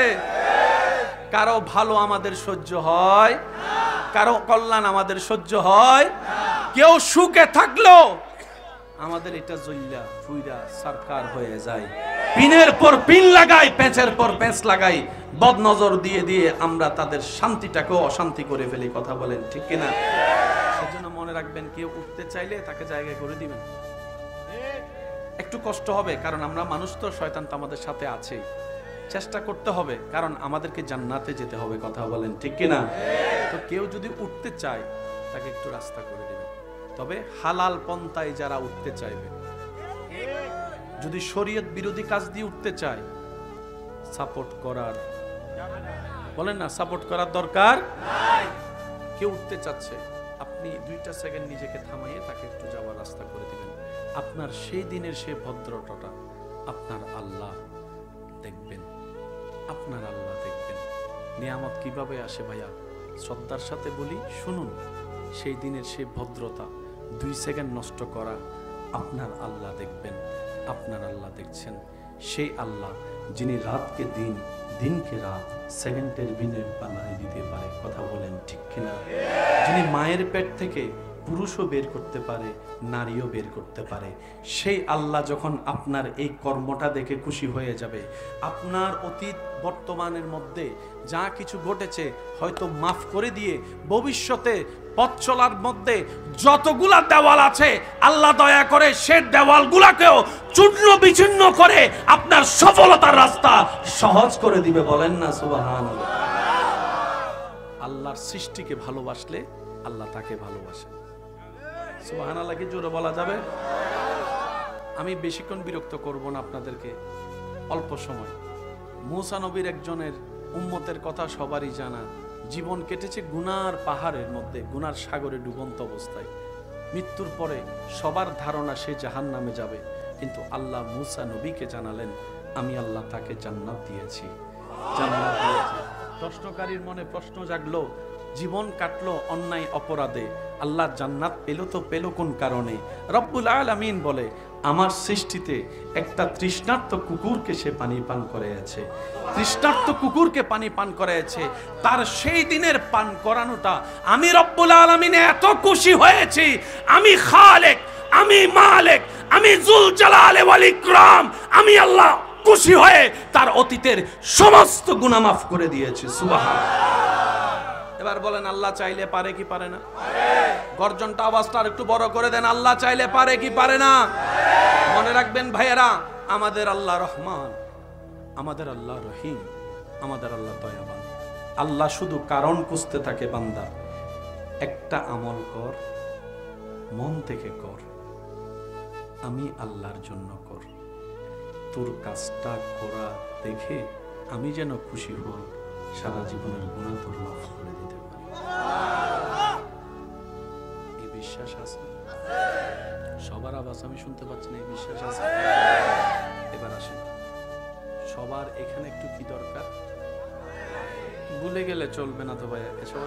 কারো ভালো আমাদের সহ্য হয়, কারো কল্যাণ আমাদের সহ্য হয়, কেউ সুখে থাকলো আমাদের এটা জল্লা ফুইরা সরকার হয়ে যায়। পিনের পর পিন লাগাই, পেঁচের পর পেঁচ লাগাই, বদনজর দিয়ে দিয়ে আমরা তাদের শান্তিটাকেও অশান্তি করে ফেলি। কথা বলেন ঠিক কিনা? সেজন্য মনে রাখবেন, কেউ উঠতে চাইলে তাকে জায়গায় করে দিবেন। একটু কষ্ট হবে, কারণ আমরা মানুষ তো, শয়তান তো আমাদের সাথে আছে। চেষ্টা করতে হবে, কারণ আমাদেরকে জান্নাতে যেতে হবে। কথা বলেন ঠিক কিনা? তো কেউ যদি উঠতে চায় তাকে একটু রাস্তা করে দিবেন। তবে হালাল পন্থায় যারা উঠতে চাইবে, যদি শরীয়ত বিরোধী কাজ দিয়ে উঠতে চায়, সাপোর্ট করার, বলেন না, সাপোর্ট করার দরকার। কেউ উঠতে চাচ্ছে, আপনি 2টা সেকেন্ড নিজেকে থামাইয়ে তাকে একটু যাওয়ার রাস্তা করে দিবেন। আপনার সেই দিনের সেই ভদ্রতাটা আপনার আল্লাহ দেখবেন, আপনার আল্লাহ দেখবেন। নিয়ামত কিভাবে আসে ভাইয়া? শ্রদ্ধার সাথে বলি, শুনুন, সেই দিনের সেই ভদ্রতা 2 সেকেন্ড নষ্ট করা আপনার আল্লাহ দেখবেন। আপনার আল্লাহ দেখছেন, সেই আল্লাহ যিনি রাতকে দিন, দিনকে রাত, সেকেন্ডের বিনিময়ে বানিয়ে দিতে পারে। কথা বলেন ঠিক কিনা? যিনি মায়ের পেট থেকে পুরুষও বের করতে পারে, নারীও বের করতে পারে, সেই আল্লাহ যখন আপনার এই কর্মটা দেখে খুশি হয়ে যাবে, আপনার অতীত বর্তমানের মধ্যে যা কিছু ঘটেছে হয়তো মাফ করে দিয়ে ভবিষ্যতে পথ চলার মধ্যে যতগুলা দেওয়াল আছে, আল্লাহ দয়া করে সে দেওয়ালগুলাকেও চূর্ণ বিচূর্ণ করে আপনার সফলতার রাস্তা সহজ করে দিবে। বলেন না সুবহানাল্লাহ। আল্লাহর সৃষ্টিকে ভালোবাসলে আল্লাহ তাকে ভালোবাসে। সুবহানাল্লাহ কি জোরে বলা যাবে? আমি বেশিক্ষণ বিরক্ত করব না আপনাদেরকে, অল্প সময়। মূসা নবীর একজনের উম্মতের কথা সবারই জানা। জীবন কেটেছে গুনার পাহাড়ের মধ্যে, গুনার সাগরে ডুবন্ত অবস্থায়। মৃত্যুর পরে সবার ধারণা সে জাহান্নামে যাবে, কিন্তু আল্লাহ মূসা নবীকে জানালেন, আমি আল্লাহ তাকে জান্নাত দিয়েছি, জান্নাত দিয়েছি। প্রশ্নকারীর মনে প্রশ্ন জাগলো, জীবন কাটলো অন্যায় অপরাধে, আল্লাহ জান্নাত পেল তো পেল কোন কারণে? রব্বুল আলামিন বলে, আমার সৃষ্টিতে একটা তৃষ্ণার্ত কুকুরকে সে পানি পান করেছে, তৃষ্ণার্ত কুকুরকে পানি পান করেছে। তার সেই দিনের পান করানোটা আমি রব্বুল আলামিন এত খুশি হয়েছি, আমি খালেক, আমি মালিক, আমি জুল জালালে ওয়াল ইকরাম, আমি আল্লাহ খুশি হয়ে তার অতীতের সমস্ত গুনাহ মাফ করে দিয়েছি। সুবহানাল্লাহ। এবার বলেন, আল্লাহ চাইলে পারে কি পারে না? গর্জনটা, আওয়াজটা আর একটু বড় করে দেন। আল্লাহ চাইলে পারে কি পারে না? মনে রাখবেন ভাইয়েরা, আমাদের আল্লাহ রহমান, আমাদের আল্লাহ রহিম, আমাদের আল্লাহ দয়াবান। আল্লাহ শুধু কারণ খুঁজতে থাকে, বান্দা একটা আমল কর, মন থেকে কর, আমি আল্লাহর জন্য কর, তোর কাজটা করা দেখে আমি যেন খুশি হই, সারা জীবনের গুনাহ তোর মাফ করে দিতে পারি। এই বিশ্বাস আছে? সবার আওয়াজ আমি শুনতে পাচ্ছি না। এই বিশ্বাস আছে? এবার আসেন, সবার এখানে একটু কি দরকার? ভুলে গেলে চলবে না তো ভাইয়া। এসব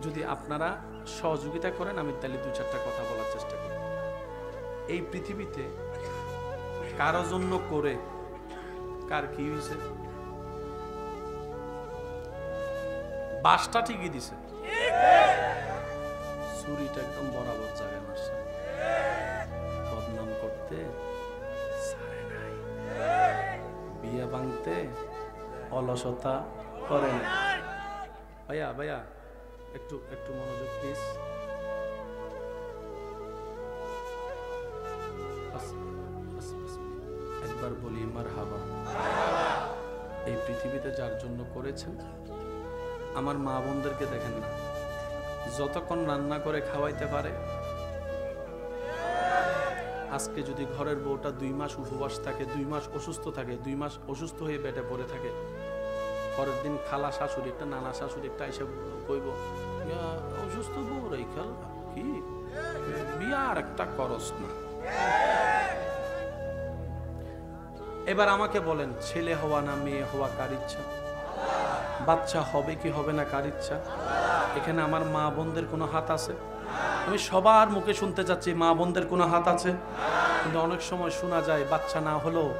যদি আপনারা সহযোগিতা করেন, আমি তাহলে 2-4টা কথা বলার চেষ্টা করি। এই পৃথিবীতে কারো জন্য করে কার কি হয়েছে? বাসটা ঠিকই দিছে, ছুরিটা একদম বরাবর জায়গায় মারছে, বদনাম করতে ছাড়ে নাই, বিয়ে ভাঙতে অলসতা করে না। ভাইয়া ভাইয়া একটু একটু মনোযোগ প্লিজ। একবার বলি মারহাবা। এই পৃথিবীতে যার জন্য করেছেন, আমার মা বোনদেরকে দেখেন না, যতক্ষণ রান্না করে খাওয়াইতে পারে। আজকে যদি ঘরের বউটা 2 মাস উপবাস থাকে, 2 মাস অসুস্থ থাকে, 2 মাস অসুস্থ হয়ে বেডে পড়ে থাকে, পরের দিন খালা শাশুড়ি একটা নানা শাশুড়ি একটা এসে কইব অসুস্থ বউ রেখাল কি বিয়ার একটা করস না। এবার আমাকে বলেন, ছেলে হওয়া না মেয়ে হওয়া কার ইচ্ছা? বাচ্চা হবে কি হবে না কার ইচ্ছা? এখানে আমার মা বোনদের কোনো হাত আছে? আমি সবার মুখে শুনতে চাচ্ছি মা বোনদের কোনো হাত আছে? কিন্তু অনেক সময় শোনা যায় বাচ্চা না হলেও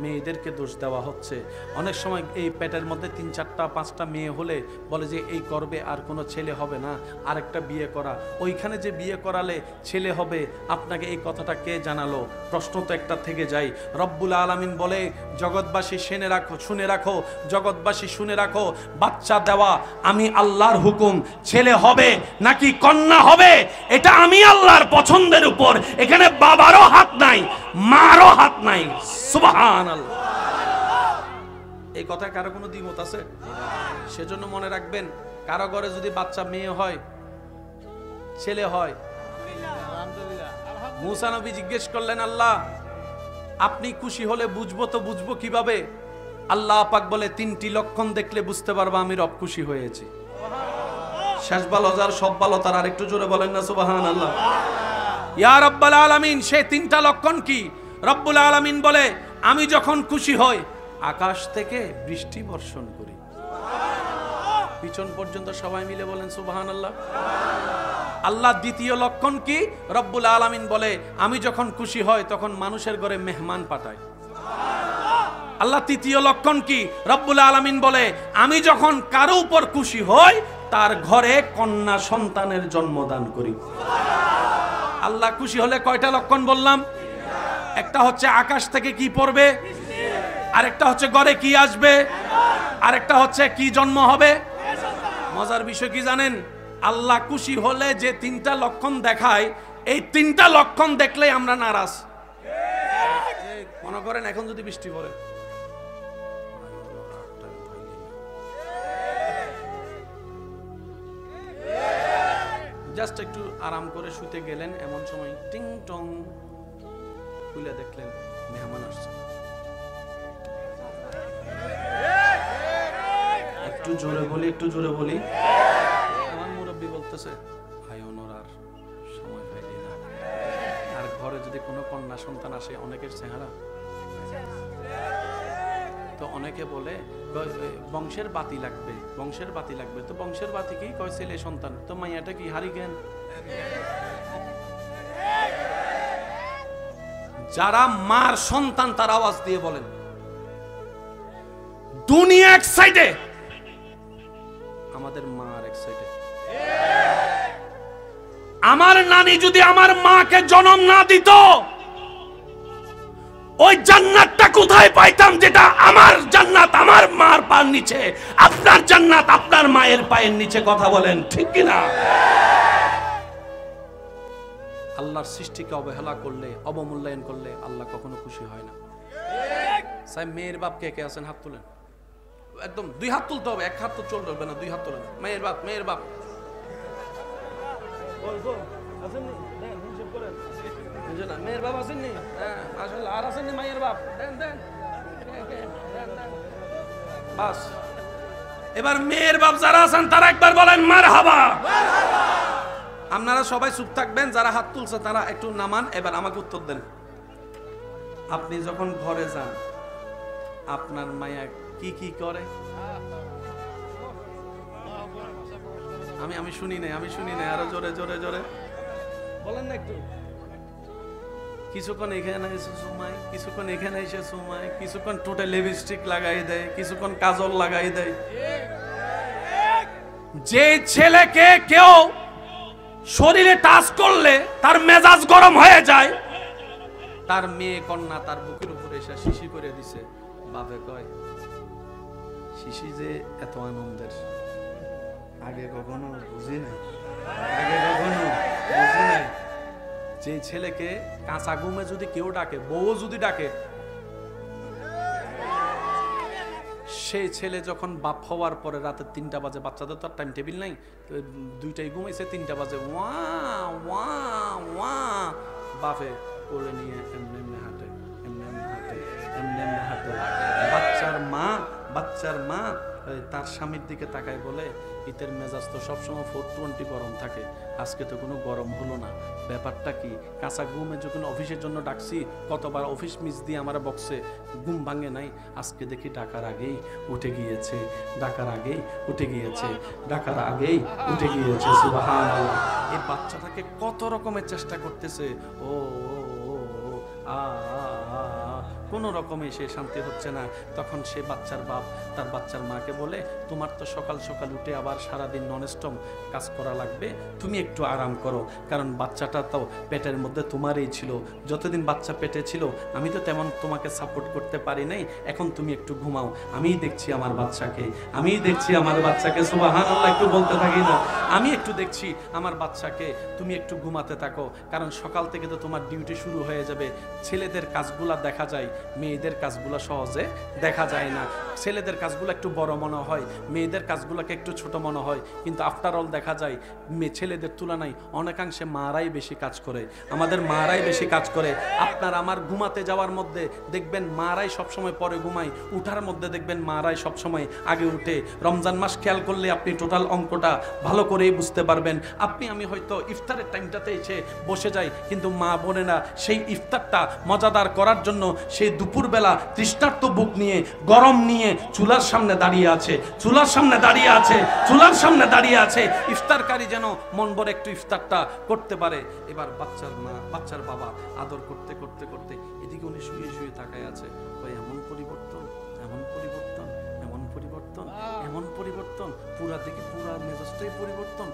মেয়েদেরকে দোষ দেওয়া হচ্ছে। অনেক সময় এই পেটের মধ্যে 3, 4, 5টা মেয়ে হলে বলে যে এই করবে আর কোনো ছেলে হবে না, আরেকটা বিয়ে করা। ওইখানে যে বিয়ে করালে ছেলে হবে, আপনাকে এই কথাটা কে জানালো? প্রশ্ন তো একটা থেকে যায়। রব্বুল আলামিন বলে, জগৎবাসী শুনে রাখো, জগৎবাসী শুনে রাখো, বাচ্চা দেওয়া আমি আল্লাহর হুকুম। ছেলে হবে নাকি কন্যা হবে এটা আমি আল্লাহর পছন্দের উপর। এখানে বাবারও হাত নাই, মারও হাত নাই। সুবহানাল্লাহ। এই কথায় কারো কোনো দ্বিমত আছে? সেজন্য মনে রাখবেন, কারো ঘরে যদি বাচ্চা মেয়ে হয়, ছেলে হয়, মুসা নবী জিজ্ঞেস করলেন, আল্লাহ আপনি খুশি হলে বুঝবো তো বুঝবো কিভাবে? আল্লাহ পাক বলে, 3টি লক্ষণ দেখলে বুঝতে পারবা আমি রব খুশি হয়েছি। শেষ ভালো যার সব ভালো তার। আর একটু জোরে বলেন না সুবহানাল্লাহ। ইয়া রাব্বাল আলামিন, সেই 3টা লক্ষণ কি? রব্বুল আলামিন বলে, আমি যখন খুশি হই আকাশ থেকে বৃষ্টি বর্ষণ করি। পিছন পর্যন্ত সবাই মিলে বলেন সুবহানাল্লাহ। আল্লাহ দ্বিতীয় লক্ষণ কি? রব্বুল আলামিন বলে, আমি যখন খুশি হই তখন মানুষের ঘরে মেহমান পাঠাই। আল্লাহ তৃতীয় লক্ষণ কি? রব্বুল আলামিন বলে, আমি যখন কারো উপর খুশি হই তার ঘরে কন্যা সন্তানের জন্মদান করি। আল্লাহ খুশি হলে কয়টা লক্ষণ বললাম? একটা হচ্ছে আকাশ থেকে কি পড়বে, আরেকটা হচ্ছে ঘরে কি আসবে, আরেকটা হচ্ছে কি জন্ম হবে। মজার বিষয় কি জানেন? আল্লাহ খুশি হলে যে 3টা লক্ষণ দেখায়, এই 3টা লক্ষণ দেখলে আমরা নারাজ। মনে করেন এখন যদি বৃষ্টি পড়ে, জাস্ট একটু আরাম করে শুতে গেলেন, এমন সময় টিং টং খুলে দেখলেন মেহমান আসছে। একটু জোরে বলি, একটু জোরে বলি। আমার মুরব্বী বলতেছে, ভাই ওনার আর সময় পাইলি না। আর ঘরে যদি কোনো কন্যা সন্তান আসে, অনেকের চেহারা তো অনেকে বলে বংশের বাতি লাগবে, বংশের বাতি লাগবে। তো বংশের বাতি কি কয়? ছেলে সন্তান। তো মাইয়াটা কি হারিকেন? যারা মার সন্তান তার আওয়াজ দিয়ে বলেন, দুনিয়া এক সাইডে, আমাদের মা আর এক সাইডে। আমার নানি যদি আমার মাকে জন্ম না দিত, ওই জান্নাতটা কোথায় পাইতাম? যেটা আমার জান্নাত আমার মার পায়ের নিচে, আপনার জান্নাত আপনার মায়ের পায়ের নিচে। কথা বলেন ঠিক কিনা? আল্লাহর সৃষ্টিকে অবহেলা করলে, অবমূল্যায়ন করলে আল্লাহ কখনো খুশি হয় না। সাহেব, মেয়ের বাপ কে কে আছেন? হাত তুলেন। একদম 2 হাত তুলতে হবে, 1 হাত তো চলবে না, 2 হাত তোলেন। মেয়ের বাপ, মেয়ের বাপ মেয়ের বাপ আসেননি? হ্যাঁ, আসলে আর আসেননি মায়ের বাপ? দেন দেন। বাস, এবার মেয়ের বাপ যারা আছেন তারা একবার বলেন মারহাবা। আপনারা সবাই চুপ থাকবেন, যারা হাত তুলছে তারা একটু নামান। এবার আমাকে উত্তর দেন, আপনি যখন ঘরে যান আপনার মায়া কি কি করে? আমি শুনি নাই, আমি শুনি নাই। আরো জোরে জোরে জোরে বলেন না একটু। কিছুক্ষণ এখানে এসে সুমায়, কিছুক্ষণ এখানে এসে সুমায়, কিছুক্ষণ টোটে লিপস্টিক লাগাই দেয়, কিছুক্ষণ কাজল লাগাই দেয়। যে ছেলেকে কেউ শরীরে টাচ করলে তার মেজাজ গরম হয়ে যায়। তার মেয়ে কন্যা তার বুকের উপরে এসে শিশি করে দিছে, বাপে কয় শিশি যে এত আনন্দের আগে কখনো বুঝি নাই, আগে কখনো বুঝি নাই। যে ছেলেকে কাঁচা ঘুমে যদি কেউ ডাকে, বউ যদি ডাকে, সেই ছেলে যখন বাপ হওয়ার পরে রাতে 3টা বাজে, বাচ্চাদের তো আর টাইম টেবিল নাই, তো 2টায় ঘুমাইছে, 3টা বাজে ওয়া ওয়া ওয়া, বাপে কোলে নিয়ে এমনি এমনি হাঁটে, এমনি এমনি হাঁটে, এমনি এমনি হাঁটে। বাচ্চার মা তার স্বামীর দিকে তাকায় বলে, ঈদের মেজাজ তো সবসময় 420 গরম থাকে, আজকে তো কোনো গরম হলো না, ব্যাপারটা কি? কাঁচা ঘুমে যখন অফিসের জন্য ডাকছি, কতবার অফিস মিস দিয়ে আমার বক্সে ঘুম ভাঙে নাই, আজকে দেখি ডাকার আগেই উঠে গিয়েছে, ডাকার আগেই উঠে গিয়েছে, ডাকার আগেই উঠে গিয়েছে। সুবহানাল্লাহ। এই বাচ্চাটাকে কত রকমের চেষ্টা করতেছে, ও কোনো রকমে সে শান্তি হচ্ছে না। তখন সে বাচ্চার বাপ তার বাচ্চার মাকে বলে, তোমার তো সকাল সকাল উঠে আবার সারাদিন ননস্টপ কাজ করা লাগবে, তুমি একটু আরাম করো, কারণ বাচ্চাটা তো পেটের মধ্যে তোমারই ছিল, যতদিন বাচ্চা পেটে ছিল আমি তো তেমন তোমাকে সাপোর্ট করতে পারি নাই, এখন তুমি একটু ঘুমাও, আমিই দেখছি আমার বাচ্চাকে, আমিই দেখছি আমার বাচ্চাকে। সুবহানাল্লাহ, একটু বলতে থাকি না, আমি একটু দেখছি আমার বাচ্চাকে, তুমি একটু ঘুমাতে থাকো, কারণ সকাল থেকে তো তোমার ডিউটি শুরু হয়ে যাবে। ছেলেদের কাজগুলা দেখা যায়, মেয়েদের কাজগুলো সহজে দেখা যায় না। ছেলেদের কাজগুলো একটু বড় মনে হয়, মেয়েদের কাজগুলোকে একটু ছোট মনে হয়, কিন্তু আফটার অল দেখা যায় ছেলেদের তুলনায় অনেকাংশে মারাই বেশি কাজ করে, আমাদের মারাই বেশি কাজ করে। আপনার আমার ঘুমাতে যাওয়ার মধ্যে দেখবেন মারাই সবসময় পরে ঘুমায়, উঠার মধ্যে দেখবেন মারাই সবসময় আগে উঠে। রমজান মাস খেয়াল করলে আপনি টোটাল অঙ্কটা ভালো করেই বুঝতে পারবেন। আপনি আমি হয়তো ইফতারের টাইমটাতে এসে বসে যাই, কিন্তু মা বোনেরা সেই ইফতারটা মজাদার করার জন্য সেই দুপুরবেলা তৃষ্ণার্ত বুক নিয়ে, গরম নিয়ে চুলার সামনে দাঁড়িয়ে আছে, চুলার সামনে দাঁড়িয়ে আছে, চুলার সামনে দাঁড়িয়ে আছে, ইফতারকারী যেন মন ভরে একটু ইফতারটা করতে পারে। এবার বাচ্চার মা, বাচ্চার বাবা আদর করতে করতে করতে এদিকে উনি শুয়ে শুয়ে তাকায় আছে, ভাই এমন পরিবর্তন, এমন পরিবর্তন, এমন পরিবর্তন, এমন পরিবর্তন, পুরা দেখি পুরা মেজাজটাই পরিবর্তন,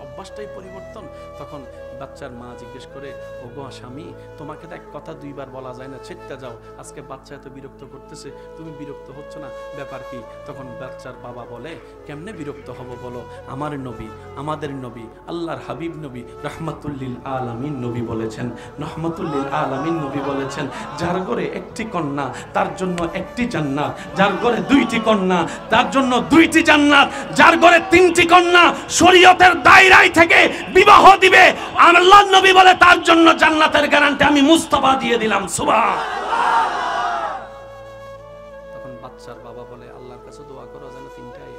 অভ্যাসটাই পরিবর্তন। তখন বাচ্চার মা জিজ্ঞেস করে, ও গো স্বামী, তোমাকে তো এক কথা দুইবার বলা যায় না, ছেড়তে যাও, আজকে বাচ্চা এত বিরক্ত করতেছে, তুমি বিরক্ত হচ্ছ না, ব্যাপার কি? তখন বাচ্চার বাবা বলে, কেমনে বিরক্ত হব বলো, আমার নবী, আমাদের নবী, আল্লাহর হাবিব নবী রহমাতুল্লিল আলামিন নবী বলেছেন, রহমাতুল্লিল আলামিন নবী বলেছেন, যার ঘরে একটি কন্যা তার জন্য একটি জান্নাত, যার ঘরে 2টি কন্যা তার জন্য 2টি জান্নাত, যার ঘরে 3টি কন্যা শরীয়তের দায়রায় থেকে বিবাহ দিবে, আল্লাহর নবী বলে তার জন্য জান্নাতের গ্যারান্টি আমি মুস্তাফা দিয়ে দিলাম। সুবহানাল্লাহ। তখন বাচ্চার বাবা বলে, আল্লাহর কাছে দোয়া করো যেন 3টাই,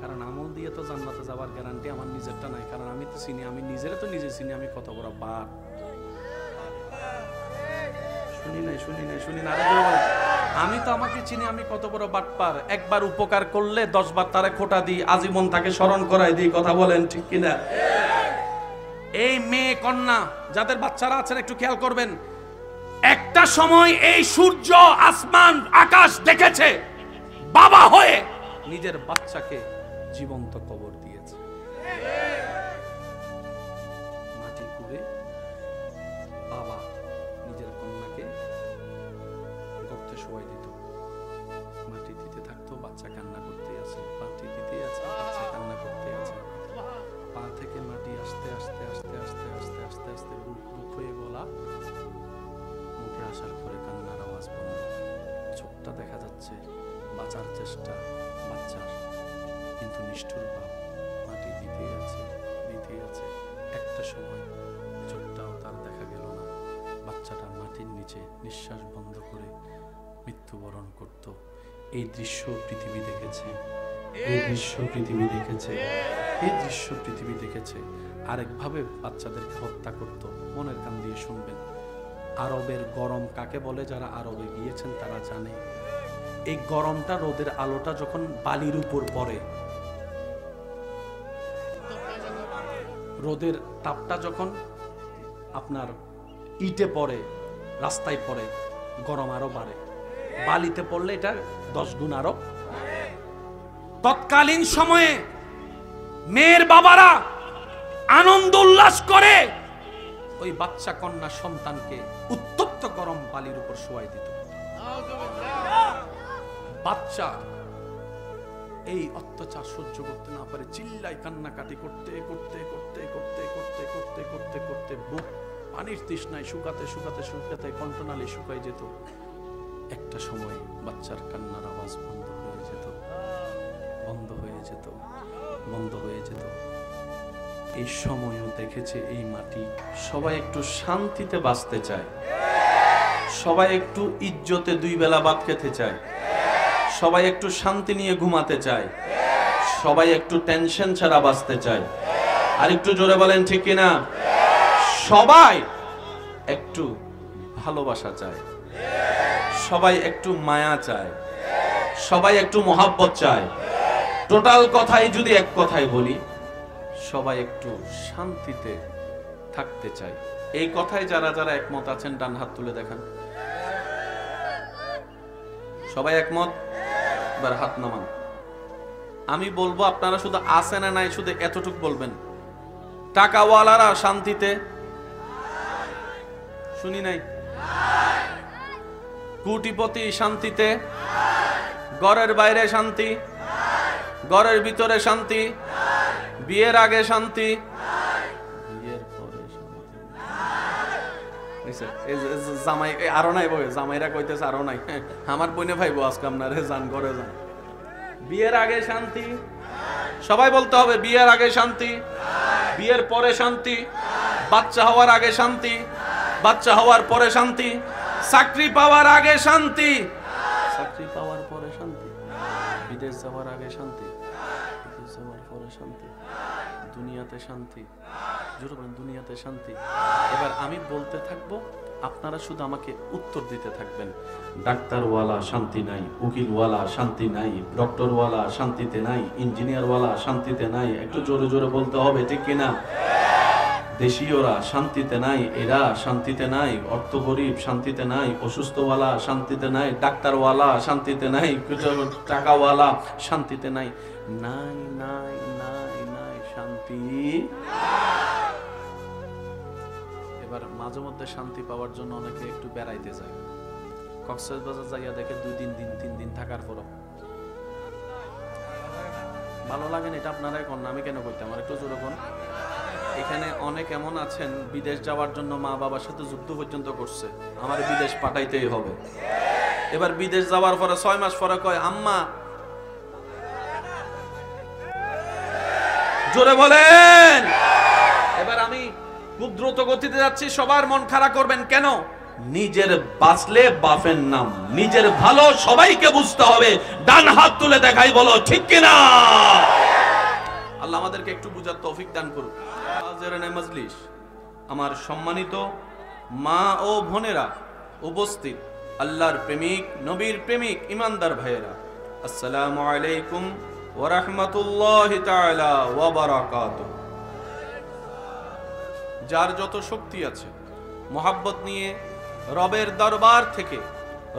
কারণ আমল দিয়ে তো জান্নাতে যাওয়ার গ্যারান্টি আমার নিজেরটা নাই, কারণ আমি তো চিনি, আমি নিজের তো নিজে চিনি আমি কত বড় বাপ। শুনি না, আমি তো আমাকে চিনি আমি কত বড় বাটপার, একবার উপকার করলে 10 বার তারে খোটা দিই, আজীবন তাকে স্মরণ করাই দিই, কথা বলেন ঠিক কিনা? এই মেয়ে কন্যা যাদের বাচ্চারা আছেন একটু খেয়াল করবেন, একটা সময় এই সূর্য, আসমান, আকাশ দেখেছে, বাবা হয়ে নিজের বাচ্চাকে জীবন্ত কবর দিয়েছে, মাটি কুড়ে বাবা নিজের কন্যাকে গর্তে শোয়াই দিত, মাটি দিতে থাকতো, বাচ্চা কান্না করতে আছে, মাটি দিতে আছে, বাচ্চা কান্না করতে আছে, পা থেকে মাটি আস্তে আস্তে আস্তে আস্তে আস্তে আস্তে আস্তে বুক হয়ে গলা, মুখে আসার পরে কান্নার আওয়াজ বন্ধ, চোখটা দেখা যাচ্ছে, বাঁচার চেষ্টা বাচ্চার, কিন্তু নিষ্ঠুর বাপ মাটি দিতে আছে, দিতে আছে, একটা সময় চোখটাও তার দেখা গেল না, বাচ্চাটা মাটির নিচে নিঃশ্বাস বন্ধ করে মৃত্যুবরণ করত। এই দৃশ্য পৃথিবী দেখেছে, এই দৃশ্য পৃথিবী দেখেছে, এই দৃশ্য পৃথিবী দেখেছে। আরেকভাবে বাচ্চাদেরকে হত্যা করত, মনের কান দিয়ে শুনবেন। আরবের গরম কাকে বলে, যারা আরবে গিয়েছেন তারা জানে। এই গরমটা, রোদের আলোটা যখন বালির উপর পড়ে, রোদের তাপটা যখন আপনার ইটে পড়ে, রাস্তায় পড়ে, গরম আরো বাড়ে, বালিতে পড়লে এটা 10 গুণ আরো। তৎকালীন সময়ে মেয়ের বাবারা আনন্দ উল্লাস করে ওই বাচ্চা কন্যা সন্তানকে উত্তপ্ত গরম বালির উপর শোয়াই দিত। বাচ্চা এই অত্যাচার সহ্য করতে না পারে চিল্লাই কান্নাকাটি করতে করতে করতে করতে করতে করতে করতে করতে বুক পানির তৃষ্ণায় শুকাতে শুকাতে শুকাতে কণ্ঠনালী শুকাই যেত। একটা সময় বাচ্চার কান্নার আওয়াজ বন্ধ হয়ে যেত, বন্ধ হয়ে যেত, বন্ধ হয়ে যেত। এই সময়ও দেখেছে এই মাটি সবাই একটু শান্তিতে বাঁচতে চায়, সবাই একটু ইজ্জতে দুই বেলা ভাত খেতে চায়, সবাই একটু শান্তি নিয়ে ঘুমাতে চায়, সবাই একটু টেনশন ছাড়া বাঁচতে চায়। আর একটু জোরে বলেন ঠিক কিনা? সবাই একটু ভালোবাসা চায়, সবাই একটু মায়া চায়, সবাই একটু মহাব্বত চায়। টোটাল কথাই যদি এক কথাই বলি, সবাই একটু শান্তিতে থাকতে চায়। এই কথায় যারা যারা একমত আছেন ডান হাত তুলে দেখান। সবাই একমত? এবার হাত নামান। আমি বলবো আপনারা শুধু আছে না নাই শুধু এতটুক বলবেন। টাকাওয়ালারা শান্তিতে? শুনি নাই। কোটিপতি শান্তিতে? ঘরের বাইরে শান্তি, ঘরের ভিতরে শান্তি, বিয়ের আগে শান্তি, বিয়ের পরে শান্তি। জামাই আরো নাই বই, জামাইরা কইতেছে আরো নাই। আমার বোনে ভাইবো আজকে আপনার যান ঘরে যান। বিয়ের আগে শান্তি, সবাই বলতে হবে বিয়ের আগে শান্তি, বিয়ের পরে শান্তি, বাচ্চা হওয়ার আগে শান্তি, বাচ্চা হওয়ার পরে শান্তি, চাকরি পাওয়ার আগে শান্তি, চাকরি পাওয়ার পরে শান্তি, বিদেশ যাওয়ার আগে শান্তি, বিদেশ যাওয়ার পরে শান্তি, দুনিয়াতে শান্তি। জোরে বলেন দুনিয়াতে শান্তি। এবার আমি বলতে থাকবো, আপনারা শুধু আমাকে উত্তর দিতে থাকবেন। ডাক্তারওয়ালা শান্তি নাই, উকিলওয়ালা শান্তি নাই, ডক্টরওয়ালা শান্তিতে নাই, ইঞ্জিনিয়ারওয়ালা শান্তিতে নাই। একটু জোরে জোরে বলতে হবে ঠিক কিনা? দেশীয়রা শান্তিতে নাই, এরা শান্তিতে নাই, অর্থ গরিব শান্তিতে নাই, অসুস্থওয়ালা শান্তিতে নাই, ডাক্তারওয়ালা শান্তিতে নাই, টাকাওয়ালা শান্তিতে নাই। নাই নাই নাই নাই শান্তি। এবার মাঝে মধ্যে শান্তি পাওয়ার জন্য অনেকে একটু বেড়াইতে যায়। কক্সবাজার যাইয়া দেখে 2 দিন 3 দিন থাকার পর ভালো লাগে না। এটা আপনারাই কোন, আমি কেন করতে? আমার একটু জোরে কোন। এখানে অনেক এমন আছেন বিদেশ যাওয়ার জন্য মা বাবার সাথে যুদ্ধ পর্যন্ত করছে, আমার বিদেশ পাঠাইতেই হবে। এবার বিদেশ যাওয়ার পরে 6 মাস পরে কয় আম্মা, জোরে বলেন। এবার আমি খুব দ্রুত গতিতে যাচ্ছি, সবার মন খারাপ করবেন কেন? নিজের বাঁচলে বাপের নাম, নিজের ভালো সবাইকে বুঝতে হবে। ডান হাত তুলে দেখাই, বলো ঠিক কিনা? আল্লাহ আমাদেরকে একটু বুঝার তৌফিক দান করুন। মজলিস, আমার সম্মানিত মা ও বোনেরা, উপস্থিত আল্লাহর প্রেমিক, নবীর প্রেমিক, ইমানদার ভাইয়েরা, আসসালামু আলাইকুম ওয়া রাহমাতুল্লাহি তাআলা ওয়া বারাকাতুহু। যার যত শক্তি আছে মহাব্বত নিয়ে রবের দরবার থেকে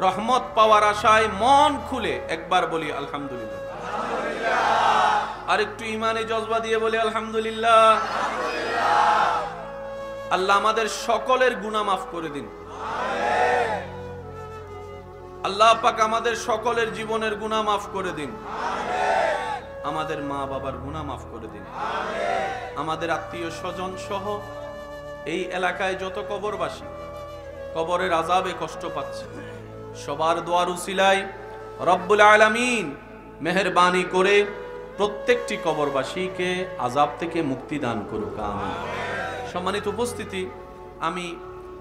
রহমত পাওয়ার আশায় মন খুলে একবার বলি আলহামদুলিল্লাহ। আর একটু ইমানে জজবা দিয়ে বলি আলহামদুলিল্লাহ। আল্লাহ আমাদের সকলের গুনাহ মাফ করে দিন। আল্লাহ পাক আমাদের সকলের জীবনের গুনাহ মাফ করে দিন। আমাদের মা বাবার গুনাহ মাফ করে দিন। আমাদের আত্মীয় স্বজন সহ এই এলাকায় যত কবরবাসী কবরের আযাবে কষ্ট পাচ্ছে, সবার দোয়ার উসিলায় রব্বুল আলামিন মেহেরবানি করে প্রত্যেকটি কবরবাসীকে আযাব থেকে মুক্তি দান করুক, আমিন। সম্মানিত উপস্থিতি, আমি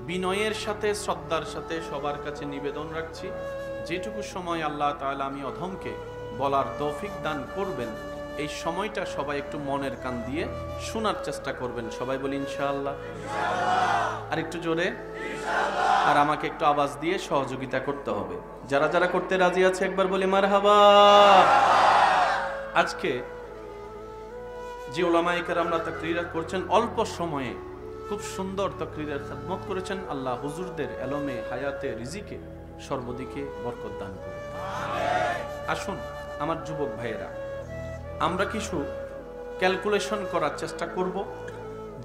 বিনয়ের সাথে শ্রদ্ধার সাথে সবার কাছে নিবেদন রাখছি, যেটুকু সময় আল্লাহ তাআলা আমি অধমকে বলার তৌফিক দান করবেন, এই সময়টা সবাই একটু মনের কান দিয়ে শোনার চেষ্টা করবেন। সবাই বলি ইনশাআল্লাহ। আর একটু জোরে, আর আমাকে একটু আওয়াজ দিয়ে সহযোগিতা করতে হবে। যারা যারা করতে রাজি আছে একবার বলি মারহাবা। আজকে যে উলামায়ে কেরামরা তাকরীর করছেন, অল্প সময়ে খুব সুন্দর তাকরীরের খেদমত করেছেন। আল্লাহ হুজুরদের এলমে, হায়াতে, রিজিকে সর্বদিকে বরকত দান করুন। আসুন আমার যুবক ভাইয়েরা, আমরা কিছু ক্যালকুলেশন করার চেষ্টা করব।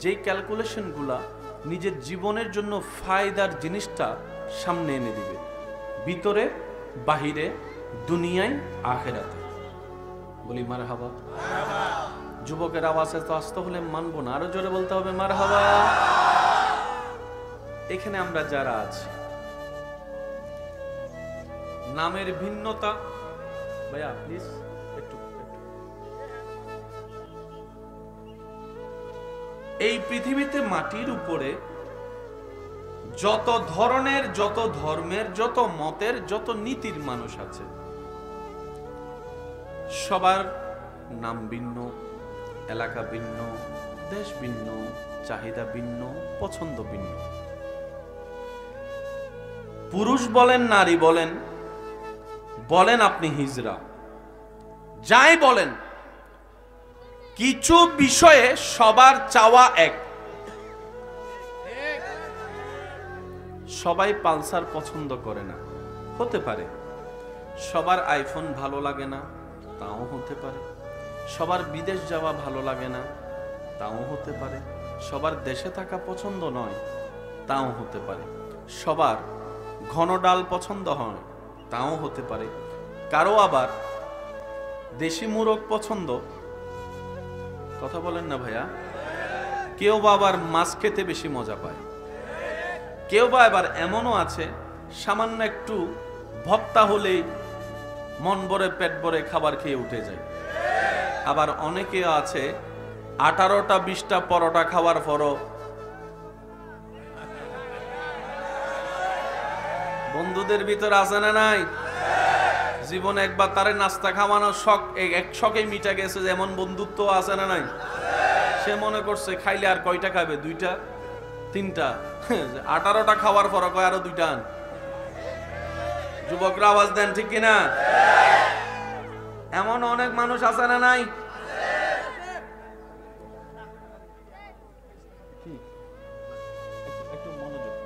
যেই ক্যালকুলেশনগুলা নিজের জীবনের জন্য ফায়দার জিনিসটা সামনে এনে দিবে, ভিতরে বাহিরে, দুনিয়ায় আখেরাতে। বলি মারহাবা। যুবকের আওয়াজে তো আসতে হলে মানবো না, আরো জোরে বলতে হবে মারহাবা। এখানে আমরা যারা আছি, নামের ভিন্নতা, ভাইয়া প্লিজ একটু। এই পৃথিবীতে মাটির উপরে যত ধরনের, যত ধর্মের, যত মতের, যত নীতির মানুষ আছে, সবার নাম ভিন্ন, এলাকা ভিন্ন, দেশ ভিন্ন, চাহিদা ভিন্ন, পছন্দ ভিন্ন। পুরুষ বলেন, নারী বলেন, বলেন আপনি হিজড়া, যাই বলেন, কিছু বিষয়ে সবার চাওয়া এক। সবাই পালসার পছন্দ করে না, হতে পারে। সবার আইফোন ভালো লাগে না, তাও হতে পারে। সবার বিদেশ যাওয়া ভালো লাগে না, তাও হতে পারে। সবার দেশে থাকা পছন্দ নয়, তাও হতে পারে। সবার ঘন ডাল পছন্দ হয়, তাও হতে পারে। কারো আবার দেশি মুরগ পছন্দ, কথা বলেন না ভাইয়া। কেউ বা আবার মাছ খেতে বেশি মজা পায়। কেউ বা আবার এমনও আছে, সামান্য একটু ভর্তা হলেই মন ভরে পেট ভরে খাবার খেয়ে উঠে যায়। আবার অনেকে আছে 18টা 20টা পরোটা খাওয়ার পরও বন্ধুদের ভিতর আছে না নাই, জীবনে একবার তারে নাস্তা খাওয়ানোর শখ, এক শখেই মিটা গেছে, যেমন বন্ধুত্ব আছে না নাই। সে মনে করছে খাইলে আর কয়টা খাবে, 2টা 3টা, 18টা খাওয়ার পর কয় আরো 2টা আন। যুবকরা আওয়াজ দেন ঠিক কিনা? এমন অনেক মানুষ আছে না নাই।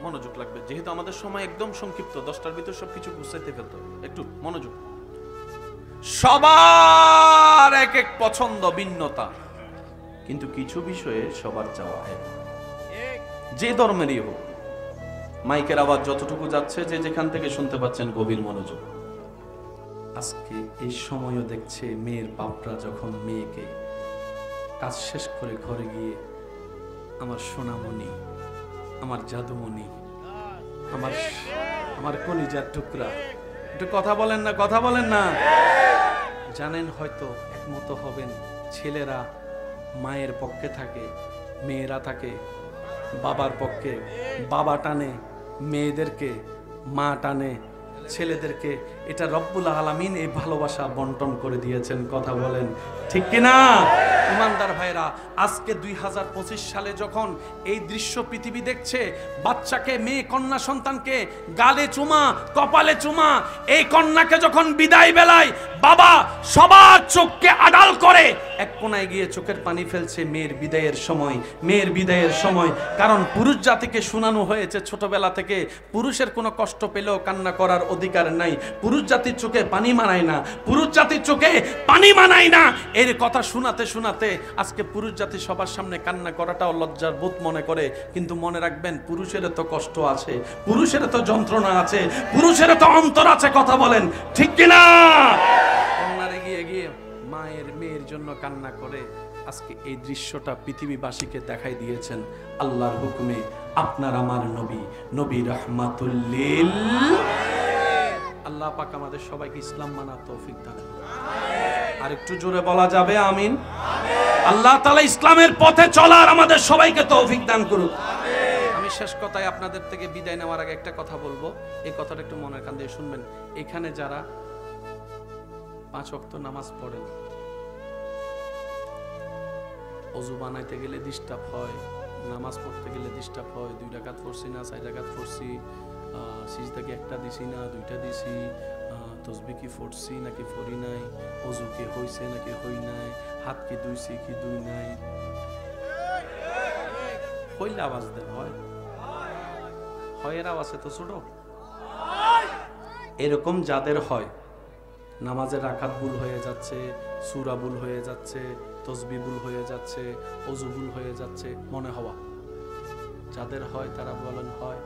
মনোযোগ লাগবে, যেহেতু আমাদের সময় একদম সংক্ষিপ্ত, 10টার ভিতর সবকিছু গুছাইতে ফেলতে হবে, একটু মনোযোগ। সবার এক এক পছন্দ, ভিন্নতা, কিন্তু কিছু বিষয়ে সবার চাওয়া এক, যে ধর্মেরই হোক। মাইকের আওয়াজ যতটুকু যাচ্ছে, যে যেখান থেকে শুনতে পাচ্ছেন, গভীর মনোযোগ। আজকে এই সময়ও দেখছে মেয়ের বাপরা যখন মেয়েকে কাজ শেষ করে ঘরে গিয়ে, আমার সোনামণি, আমার জাদুমণি, আমার কলিজার টুকরা, একটু কথা বলেন না, কথা বলেন না। জানেন হয়তো একমত হবেন, ছেলেরা মায়ের পক্ষে থাকে, মেয়েরা থাকে বাবার পক্ষে। বাবা টানে মেয়েদেরকে, মা টানে ছেলেদেরকে। এটা রব্বুল আলামিন এই ভালোবাসা বন্টন করে দিয়েছেন, কথা বলেন ঠিক কিনা? ইমানদার ভাইরা, আজকে 2025 সালে যখন এই দৃশ্য পৃথিবী দেখছে, বাচ্চাকে, মেয়ে কন্যা সন্তানকে গালে চুমা, কপালে চুমা, এই কন্যাকে যখন বিদায় বেলায় বাবা সবার চোখকে আড়াল করে এক কোনায় গিয়ে চোখের পানি ফেলছে মেয়ের বিদায়ের সময়, মেয়ের বিদায়ের সময়। কারণ পুরুষ জাতিকে শোনানো হয়েছে ছোটবেলা থেকে, পুরুষের কোনো কষ্ট পেলেও কান্না করার অধিকার নাই, পুরুষ জাতির চোখে পানি মানায় না, পুরুষ জাতির চোখে পানি মানায় না। এর কথা শোনাতে শোনাতে আজকে পুরুষ জাতি সবার সামনে কান্না করাটাও লজ্জার বোধ মনে করে। কিন্তু মনে রাখবেন, পুরুষের তো কষ্ট আছে, পুরুষের তো যন্ত্রণা আছে, পুরুষের তো অন্তর আছে, কথা বলেন ঠিক কিনা? কন্যারে গিয়ে গিয়ে মায়ের, মেয়ের জন্য কান্না করে আজকে এই দৃশ্যটা পৃথিবীবাসীকে দেখাই দিয়েছেন আল্লাহর হুকুমে। আপনার আমার নবী, নবী রাহমাতুল লিল। আল্লাহ পাক আমাদের সবাইকে ইসলাম মানার তৌফিক দান করুন। আর একটু জোরে বলা যাবে আমিন? আল্লাহ তাআলা ইসলামের পথে চলার আমাদের সবাইকে তৌফিক দান করুন। আমি শেষ কথায় আপনাদের থেকে বিদায় নেওয়ার আগে একটা কথা বলবো, এই কথাটা একটু মনের কান দিয়ে শুনবেন। এখানে যারা 5 ওয়াক্ত নামাজ পড়েন, ওযু বানাইতে গেলে ডিস্টার্ব হয়, নামাজ পড়তে গেলে ডিস্টার্ব হয়, 2 রাকাত পড়ছি না 4 রাকাত পড়ছি, সিজদা কি একটা দিছি না 2টা দিছি, তসবিহ কি পড়ছি নাকি পড়ি নাই, ওযু কি হইছে নাকি হই নাই, হাত কি ধুইছি কি ধুই নাই, হইলে আওয়াজ দেন, হয় এর আওয়াজ তো ছোট। এরকম যাদের হয়, নামাজের রাকাত ভুল হয়ে যাচ্ছে, সূরা ভুল হয়ে যাচ্ছে, তসবিহ ভুল হয়ে যাচ্ছে, ওযু ভুল হয়ে যাচ্ছে, মনে হওয়া। যাদের হয় তারা বলেন হয়।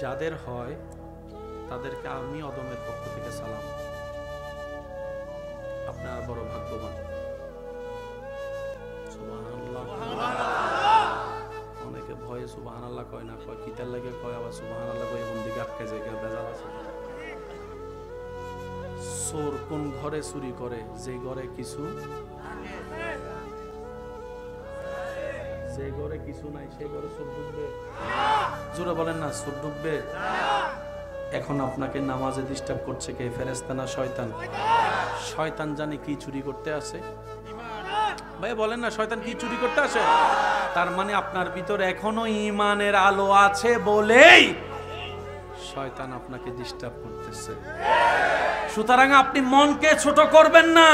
যাদের হয় তাদেরকে আমি অদমের পক্ষ থেকে সালাম, আপনারা বড় ভাগ্যবান। সুবহানাল্লাহ। অনেকে ভয়ে সুবহানাল্লাহ কয় না, কয় কিতার লাগে কয়, আবার সুবহানাল্লাহ কয় এমন দিকে আটকে যায়, বেজাল আছে। চোর কোন ঘরে চুরি করে? যে ঘরে কিছু, যে ঘরে কিছু নাই সেই ঘরে চোর ঢুকবে? জোরে বলেন না, চোর ঢুকবে? এখন আপনাকে নামাজে ডিস্টার্ব করছে কে? ফেরেশতা না শয়তান? শয়তান জানে কি চুরি করতে আসে? ভাই বলেন না, শয়তান কি চুরি করতে আসে? তার মানে আপনার ভিতরে এখনো ঈমানের আলো আছে বলেই শয়তান আপনাকে ডিস্টার্ব করতেছে। সুতরাং আপনি মনকে ছোট করবেন না,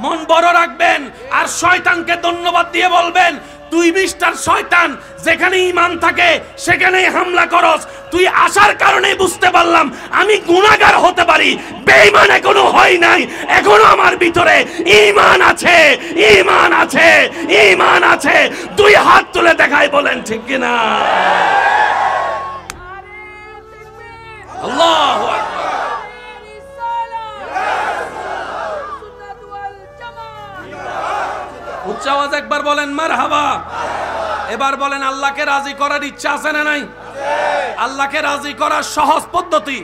মন বড় রাখবেন, আর শয়তানকে ধন্যবাদ দিয়ে বলবেন, তুই মিস্টার শয়তান, যেখানে ঈমান থাকে সেখানেই হামলা করস। তুই আসার কারণেই বুঝতে পারলাম আমি গুনাহগার হতে পারি, বেঈমান এখনো হয় নাই, এখনো আমার ভিতরে ঈমান আছে, ঈমান আছে, ঈমান আছে। দুই হাত তুলে দেখাই, বলেন ঠিক কিনা? আল্লাহু আকবার। উচ্চ আওয়াজ একবার বলেন মারহাবা। এবার বলেন, আল্লাহকে রাজি করার ইচ্ছা আছে না নাই? আল্লাহকে রাজি করার সহজ পদ্ধতি,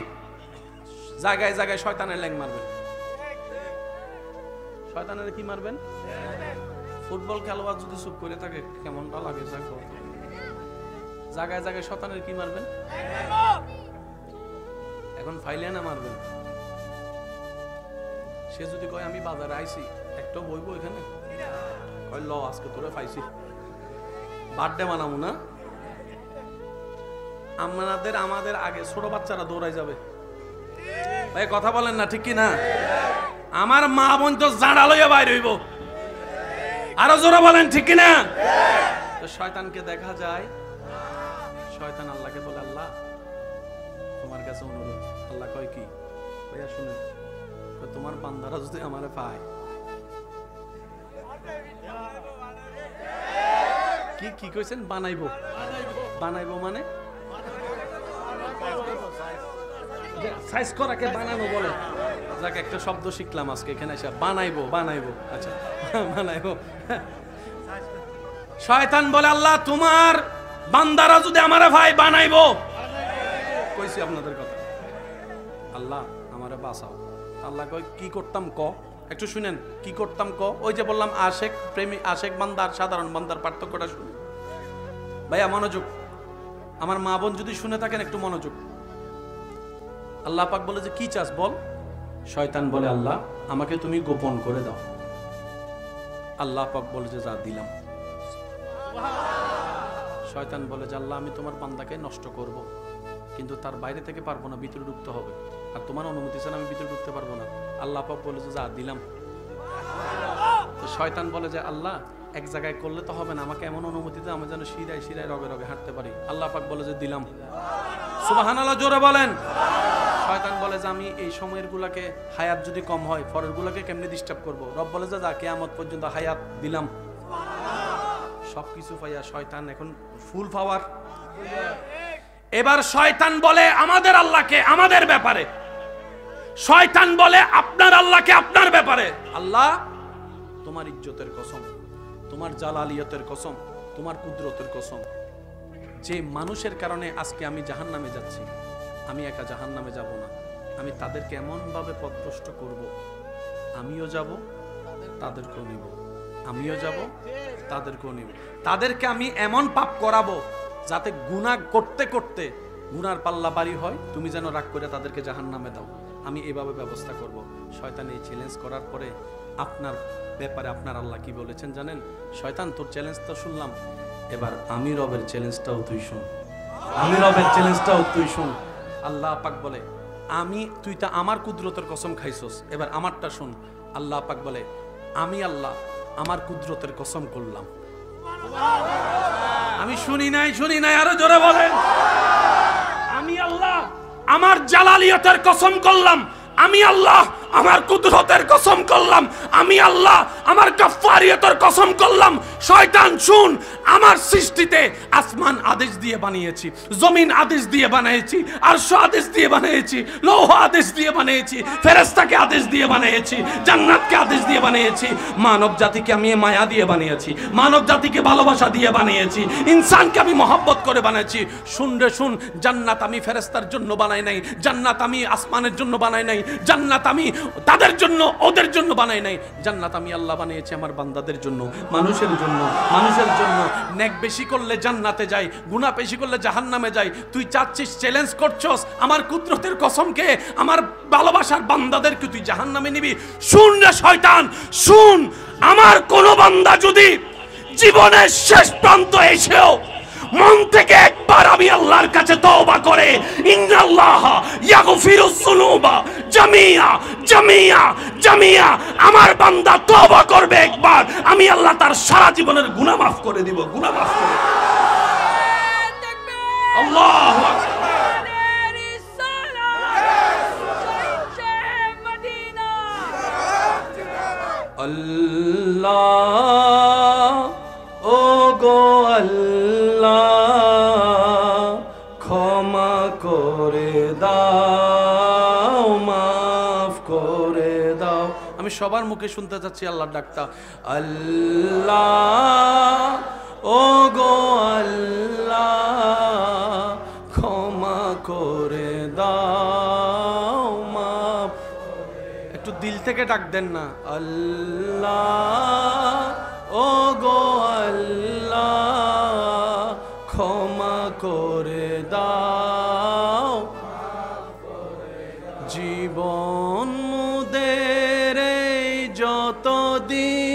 জায়গায় জায়গায় শয়তানের ল্যাং মারবেন। শয়তানের কি মারবেন? ফুটবল খেলোয়াড় যদি চুপ করে থাকে কেমনটা লাগে? জায়গায় জায়গায় শয়তানের কি মারবেন? এখন ফাইলে না মারবেন। সে যদি কয় আমি বাজারে আইছি, একটা বইবো এখানে, কয় ল আজকে তোরে পাইছি, বার্থডে মানাবো না? আমাদের আগে ছোট বাচ্চারা দৌড়াই যাবে। ভাই কথা বলেন না, ঠিক কি না? আমার মা বোন তো জাঁড়া লইয়া বাইরে হইব। আরো জোরে বলেন, ঠিক কি না? তো শয়তানকে দেখা যায়, শয়তান আল্লাহকে বলে, আল্লাহ তোমার কাছে অনুরোধ। আল্লাহ কয় কি? ভাইয়া শুনে, তোমার বান্দারা যদি আমারে পায়, কি কি কইছেন? বানাইবো। বানাইবো মানে সাইজ করাকে বানানো বলে। যাক, একটা শব্দ শিখলাম আজকে এখানে এসে, বানাইবো। বানাইবো, আচ্ছা বানাইবো। শয়তান বলে, আল্লাহ তোমার বান্দারা যদি আমারে ভাই বানাইবো। কইছি আপনাদের কথা, আল্লাহ আমারে বাঁচাও। আল্লাহ কয় কি করতাম ক? একটু শুনেন, কি করতাম ক? ওই যে বললাম আশেক প্রেমী, আশেক বান্দার সাধারণ বান্দার পার্থক্যটা শুনুন ভাইয়া, মনোযোগ। আমার মা বোন যদি শুনে থাকেন একটু মনোযোগ। আল্লাহ পাক বলে যে কি চাস বল? শয়তান বলে, আল্লাহ আমাকে তুমি গোপন করে দাও। আল্লাহ পাক বলে যে যা দিলাম। শয়তান বলে যে আল্লাহ আমি তোমার বান্দাকে নষ্ট করব, কিন্তু তার বাইরে থেকে পারবো না, ভিতরে ঢুকতে হবে, আর তোমার অনুমতি ছাড়া আমি ভিতরে ঢুকতে পারবো না। আল্লাহ পাক বলে যে যা দিলাম। তো শয়তান বলে যে আল্লাহ এক জায়গায় করলে তো হবে না, আমাকে এমন অনুমতি দাও আমি যেন শিরায় শিরায় রগে রগে হাঁটতে পারি। আল্লাহ পাক বলে যে দিলাম। সুবহানাল্লাহ, জোরে বলেন। শয়তান বলে যে আমি এই সময়ের গুলাকে, হায়াত যদি কম হয় পরের গুলাকে কেমনে ডিস্টার্ব করবো? রব বলে যে যা কিয়ামত পর্যন্ত হায়াত দিলাম। সবকিছু পাইয়া শয়তান এখন ফুল পাওয়ার। এবার শয়তান বলে আমাদের আল্লাহকে আমাদের ব্যাপারে, শয়তান বলে আপনার আল্লাহকে আপনার ব্যাপারে, আল্লাহ তোমার ইজ্জতের কসম, তোমার জালালিয়তের কসম, তোমার কুদরতের কসম, যে মানুষের কারণে আজকে আমি জাহান্নামে যাচ্ছি, আমি একা জাহান্নামে যাব না, আমি তাদেরকে এমন ভাবে পথভ্রষ্ট করব, আমিও যাব তাদেরকেও নিব, আমিও যাব তাদেরকেও নিব, তাদেরকে আমি এমন পাপ করাবো যাতে গুনাহ করতে করতে গুনার পাল্লা বাড়ি হয়, তুমি যেন রাগ করে তাদেরকে জাহান্নামে দাও, আমি এভাবে ব্যবস্থা করব। শয়তান এই চ্যালেঞ্জ করার পরে আপনার ব্যাপারে আপনার আল্লাহ কি বলেছেন জানেন? শয়তান তোর চ্যালেঞ্জ তো শুনলাম, এবার আমি রবের চ্যালেঞ্জটাও তুই শুন, আমি রবের চ্যালেঞ্জটাও তুই শুন। আল্লাহ পাক বলে তুই তা আমার কুদরতের কসম খাইছস, এবার আমারটা শুন। আল্লাহ পাক বলে আমি আল্লাহ আমার কুদরতের কসম করলাম। আমি শুনি নাই, আরো জোরে বলেন। আমি আল্লাহ আমার জালালিয়তের কসম করলাম, আমি আল্লাহ আমার কুদরতের কসম করলাম, আমি আল্লাহ আমার গাফফারিয়তের কসম করলাম, শয়তান শুন, আমার সৃষ্টিতে আসমান আদেশ দিয়ে বানিয়েছি, জমিন আদেশ দিয়ে বানিয়েছি, আরশ আদেশ দিয়ে বানিয়েছি, লৌহ আদেশ দিয়ে বানিয়েছি, ফেরেশতাকে আদেশ দিয়ে বানিয়েছি, জান্নাতকে আদেশ দিয়ে বানিয়েছি, মানব জাতিকে আমি মায়া দিয়ে বানিয়েছি, মানব জাতিকে ভালোবাসা দিয়ে বানিয়েছি, ইনসানকে আমি মহব্বত করে বানিয়েছি। শুন রে শুন, জান্নাত আমি ফেরেশতার জন্য বানাই নাই, জান্নাত আমি আসমানের জন্য বানাই নাই, জান্নাত আমি তাদের জন্য ওদের জন্য বানাই নাই, জান্নাত আমি আল্লাহ বানিয়েছি আমার বান্দাদের জন্য, মানুষের জন্য। মানুষের জন্য নেক বেশি করলে জান্নাতে যায়, গুনাহ বেশি করলে জাহান্নামে যায়। তুই চাচ্ছিস, চ্যালেঞ্জ করছস আমার কুদরতের কসমকে, আমার ভালোবাসার বান্দাদেরকে তুই জাহান্নামে নিবি। শুন রে শয়তান শুন, আমার কোন বান্দা যদি জীবনের শেষ প্রান্ত এসেও মন থেকে একবার আমি আল্লাহর কাছে তওবা করে, ইন্নাল্লাহ ইয়াগফিরুজ যুনুবা জামিয়া জামিয়া জামিয়া, আমার বান্দা তওবা করবে একবার, আমি আল্লাহ তার সারা জীবনের গুনাহ মাফ করে দিব, গুনাহ মাফ করে দিব। আল্লাহু আকবার। আল্লাহ ও গো আল্লাহ, ক্ষমা করে দাও, মাফ করে দাও। আমি সবার মুখে শুনতে চাচ্ছি আল্লাহর ডাকটা, আল্লাহ ও গো আল্লাহ, ক্ষমা করে দাও, মাফ। একটু দিল থেকে ডাক দেন না, আল্লাহ ও গো আল্লাহ, ক্ষমা করে দাও। জীবন মুদের যতদিন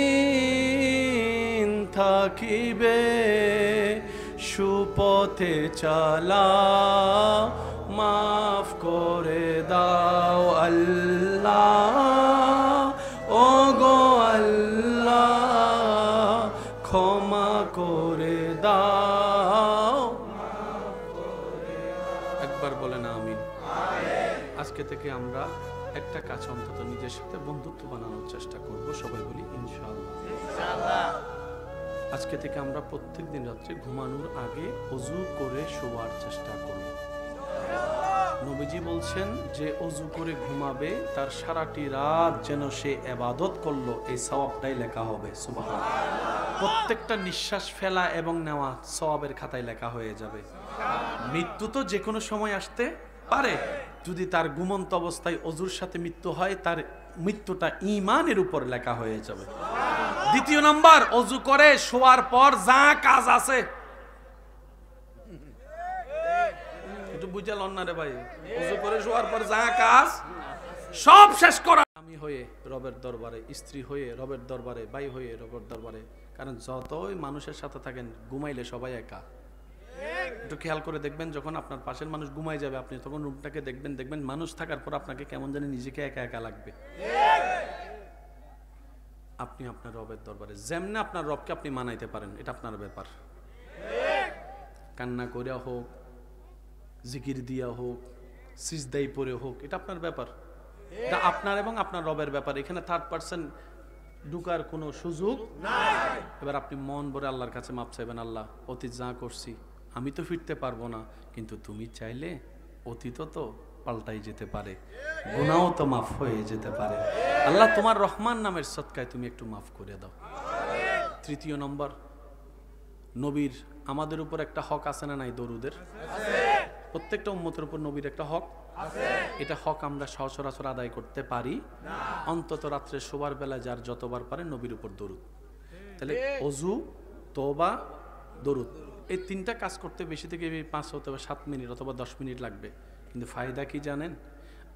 থাকিবে, সুপথে চালাও, মাফ করে দাও। আল্লাহ ও গো আল্লাহ, ক্ষমা করে দাও। একবার বলে না আমিন। আজকে থেকে আমরা একটা কাজ অন্তত নিজের সাথে বন্ধুত্ব বানানোর চেষ্টা করব, সবাই বলি ইনশাআল্লাহ। আজকে থেকে আমরা প্রত্যেক দিন রাত্রে ঘুমানোর আগে ওযু করে শোয়ার চেষ্টা করব। নবীজি বলছেন যে ওযু করে ঘুমাবে তার সারাটি রাত যেন সে ইবাদত করলো, এই সওয়াবটাই লেখা হবে। সুবহানাল্লাহ। প্রত্যেকটা নিঃশ্বাস ফেলা এবং নেওয়া সওয়াবের খাতায় লেখা হয়ে যাবে। মৃত্যু তো যে কোনো সময় আসতে পারে, যদি তার ঘুমন্ত অবস্থায় ওযুর সাথে মৃত্যু হয়, তার মৃত্যুটা ঈমানের উপর লেখা হয়ে যাবে। দ্বিতীয় নাম্বার, ওযু করে শোয়ার পর যা কাজ আছে, একটু বুঝাল না রে ভাই, ওযু করে শোয়ার পর যা কাজ সব শেষ করা। আমি হয়ে রবের দরবারে, স্ত্রী হয়ে রবের দরবারে, ভাই হয়ে রবের দরবারে। কারণ যতই মানুষের সাথে থাকেন, ঘুমাইলে সবাই একা। একটু খেয়াল করে দেখবেন, যখন আপনার পাশের মানুষ ঘুমাই যাবে, আপনি তখন রুমটাকে দেখবেন মানুষ থাকার পর আপনাকে কেমন জানি নিজেকে একা একা লাগবে। আপনি আপনার রবের দরবারে যেমনি আপনার রবকে আপনি মানাইতে পারেন, এটা আপনার ব্যাপার। কান্না করে হোক, জিকির দিয়া হোক, সিজদাই পড়ে হোক, এটা আপনার ব্যাপার। এটা আপনার এবং আপনার রবের ব্যাপার। এখানে থার্ড পারসন ঢুকার কোনো সুযোগ নাই। এবার আপনি মন ভরে আল্লাহর কাছে মাপ চাইবেন, আল্লাহ অতীত যা করছি আমি তো ফিরতে পারবো না, কিন্তু তুমি চাইলে অতীত তো পাল্টাই যেতে পারে, গুনাহও তো মাফ হয়ে যেতে পারে। আল্লাহ তোমার রহমান নামের সদকায় তুমি একটু মাফ করে দাও। তৃতীয় নম্বর, নবীর আমাদের উপর একটা হক আছে না নাই? দরুদের প্রত্যেকটা উম্মতের উপর নবীর একটা হক আছে। এটা হক আমরা সচরাচর আদায় করতে পারি না। অন্তত রাত্রে শোবার বেলা যার যতবার পারে নবীর উপর দরুদ। তাহলে ওযু, তওবা, দরুদ, এই তিনটা কাজ করতে বেশি থেকে 5 অথবা 7 মিনিট অথবা 10 মিনিট লাগবে। কিন্তু ফায়দা কি জানেন?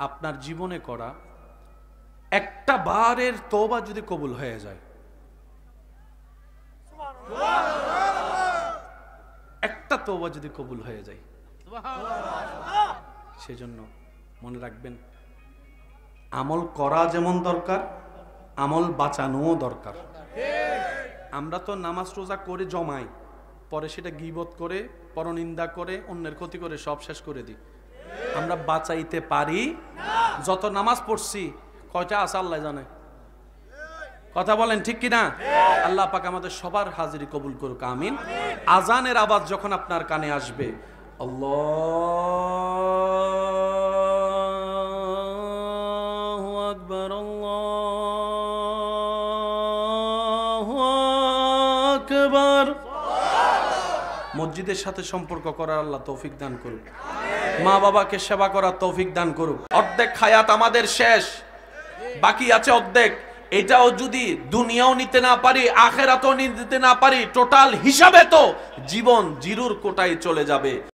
আপনার জীবনে করা একটা বারের তওবা যদি কবুল হয়ে যায়, একটা তওবা যদি কবুল হয়ে যায়, সেজন্য মনে রাখবেন, আমল করা যেমন দরকার, আমল বাঁচানোও দরকার। আমরা তো নামাজ রোজা করে জমাই, পরে সেটা গীবত করে, পরনিন্দা করে, অন্যের ক্ষতি করে সব শেষ করে দিই। আমরা বাঁচাইতে পারি? যত নামাজ পড়ছি কয়টা আছে আল্লাহ জানে, কথা বলেন ঠিক কিনা? আল্লাহ পাক আমাদের সবার হাজিরি কবুল করুক, আমিন। আজানের আওয়াজ যখন আপনার কানে আসবে, আল্লাহু আকবার, আল্লাহু আকবার। মসজিদের সাথে সম্পর্ক করার আল্লাহ তৌফিক দান করুক, মা বাবাকে সেবা করার তৌফিক দান করুক। অর্ধেক হায়াত আমাদের শেষ, বাকি আছে অর্ধেক। এটাও যদি দুনিয়াও নিতে না পারি, আখেরাতও নিতে না পারি, টোটাল হিসাবে তো জীবন জিরুর কোটায় চলে যাবে।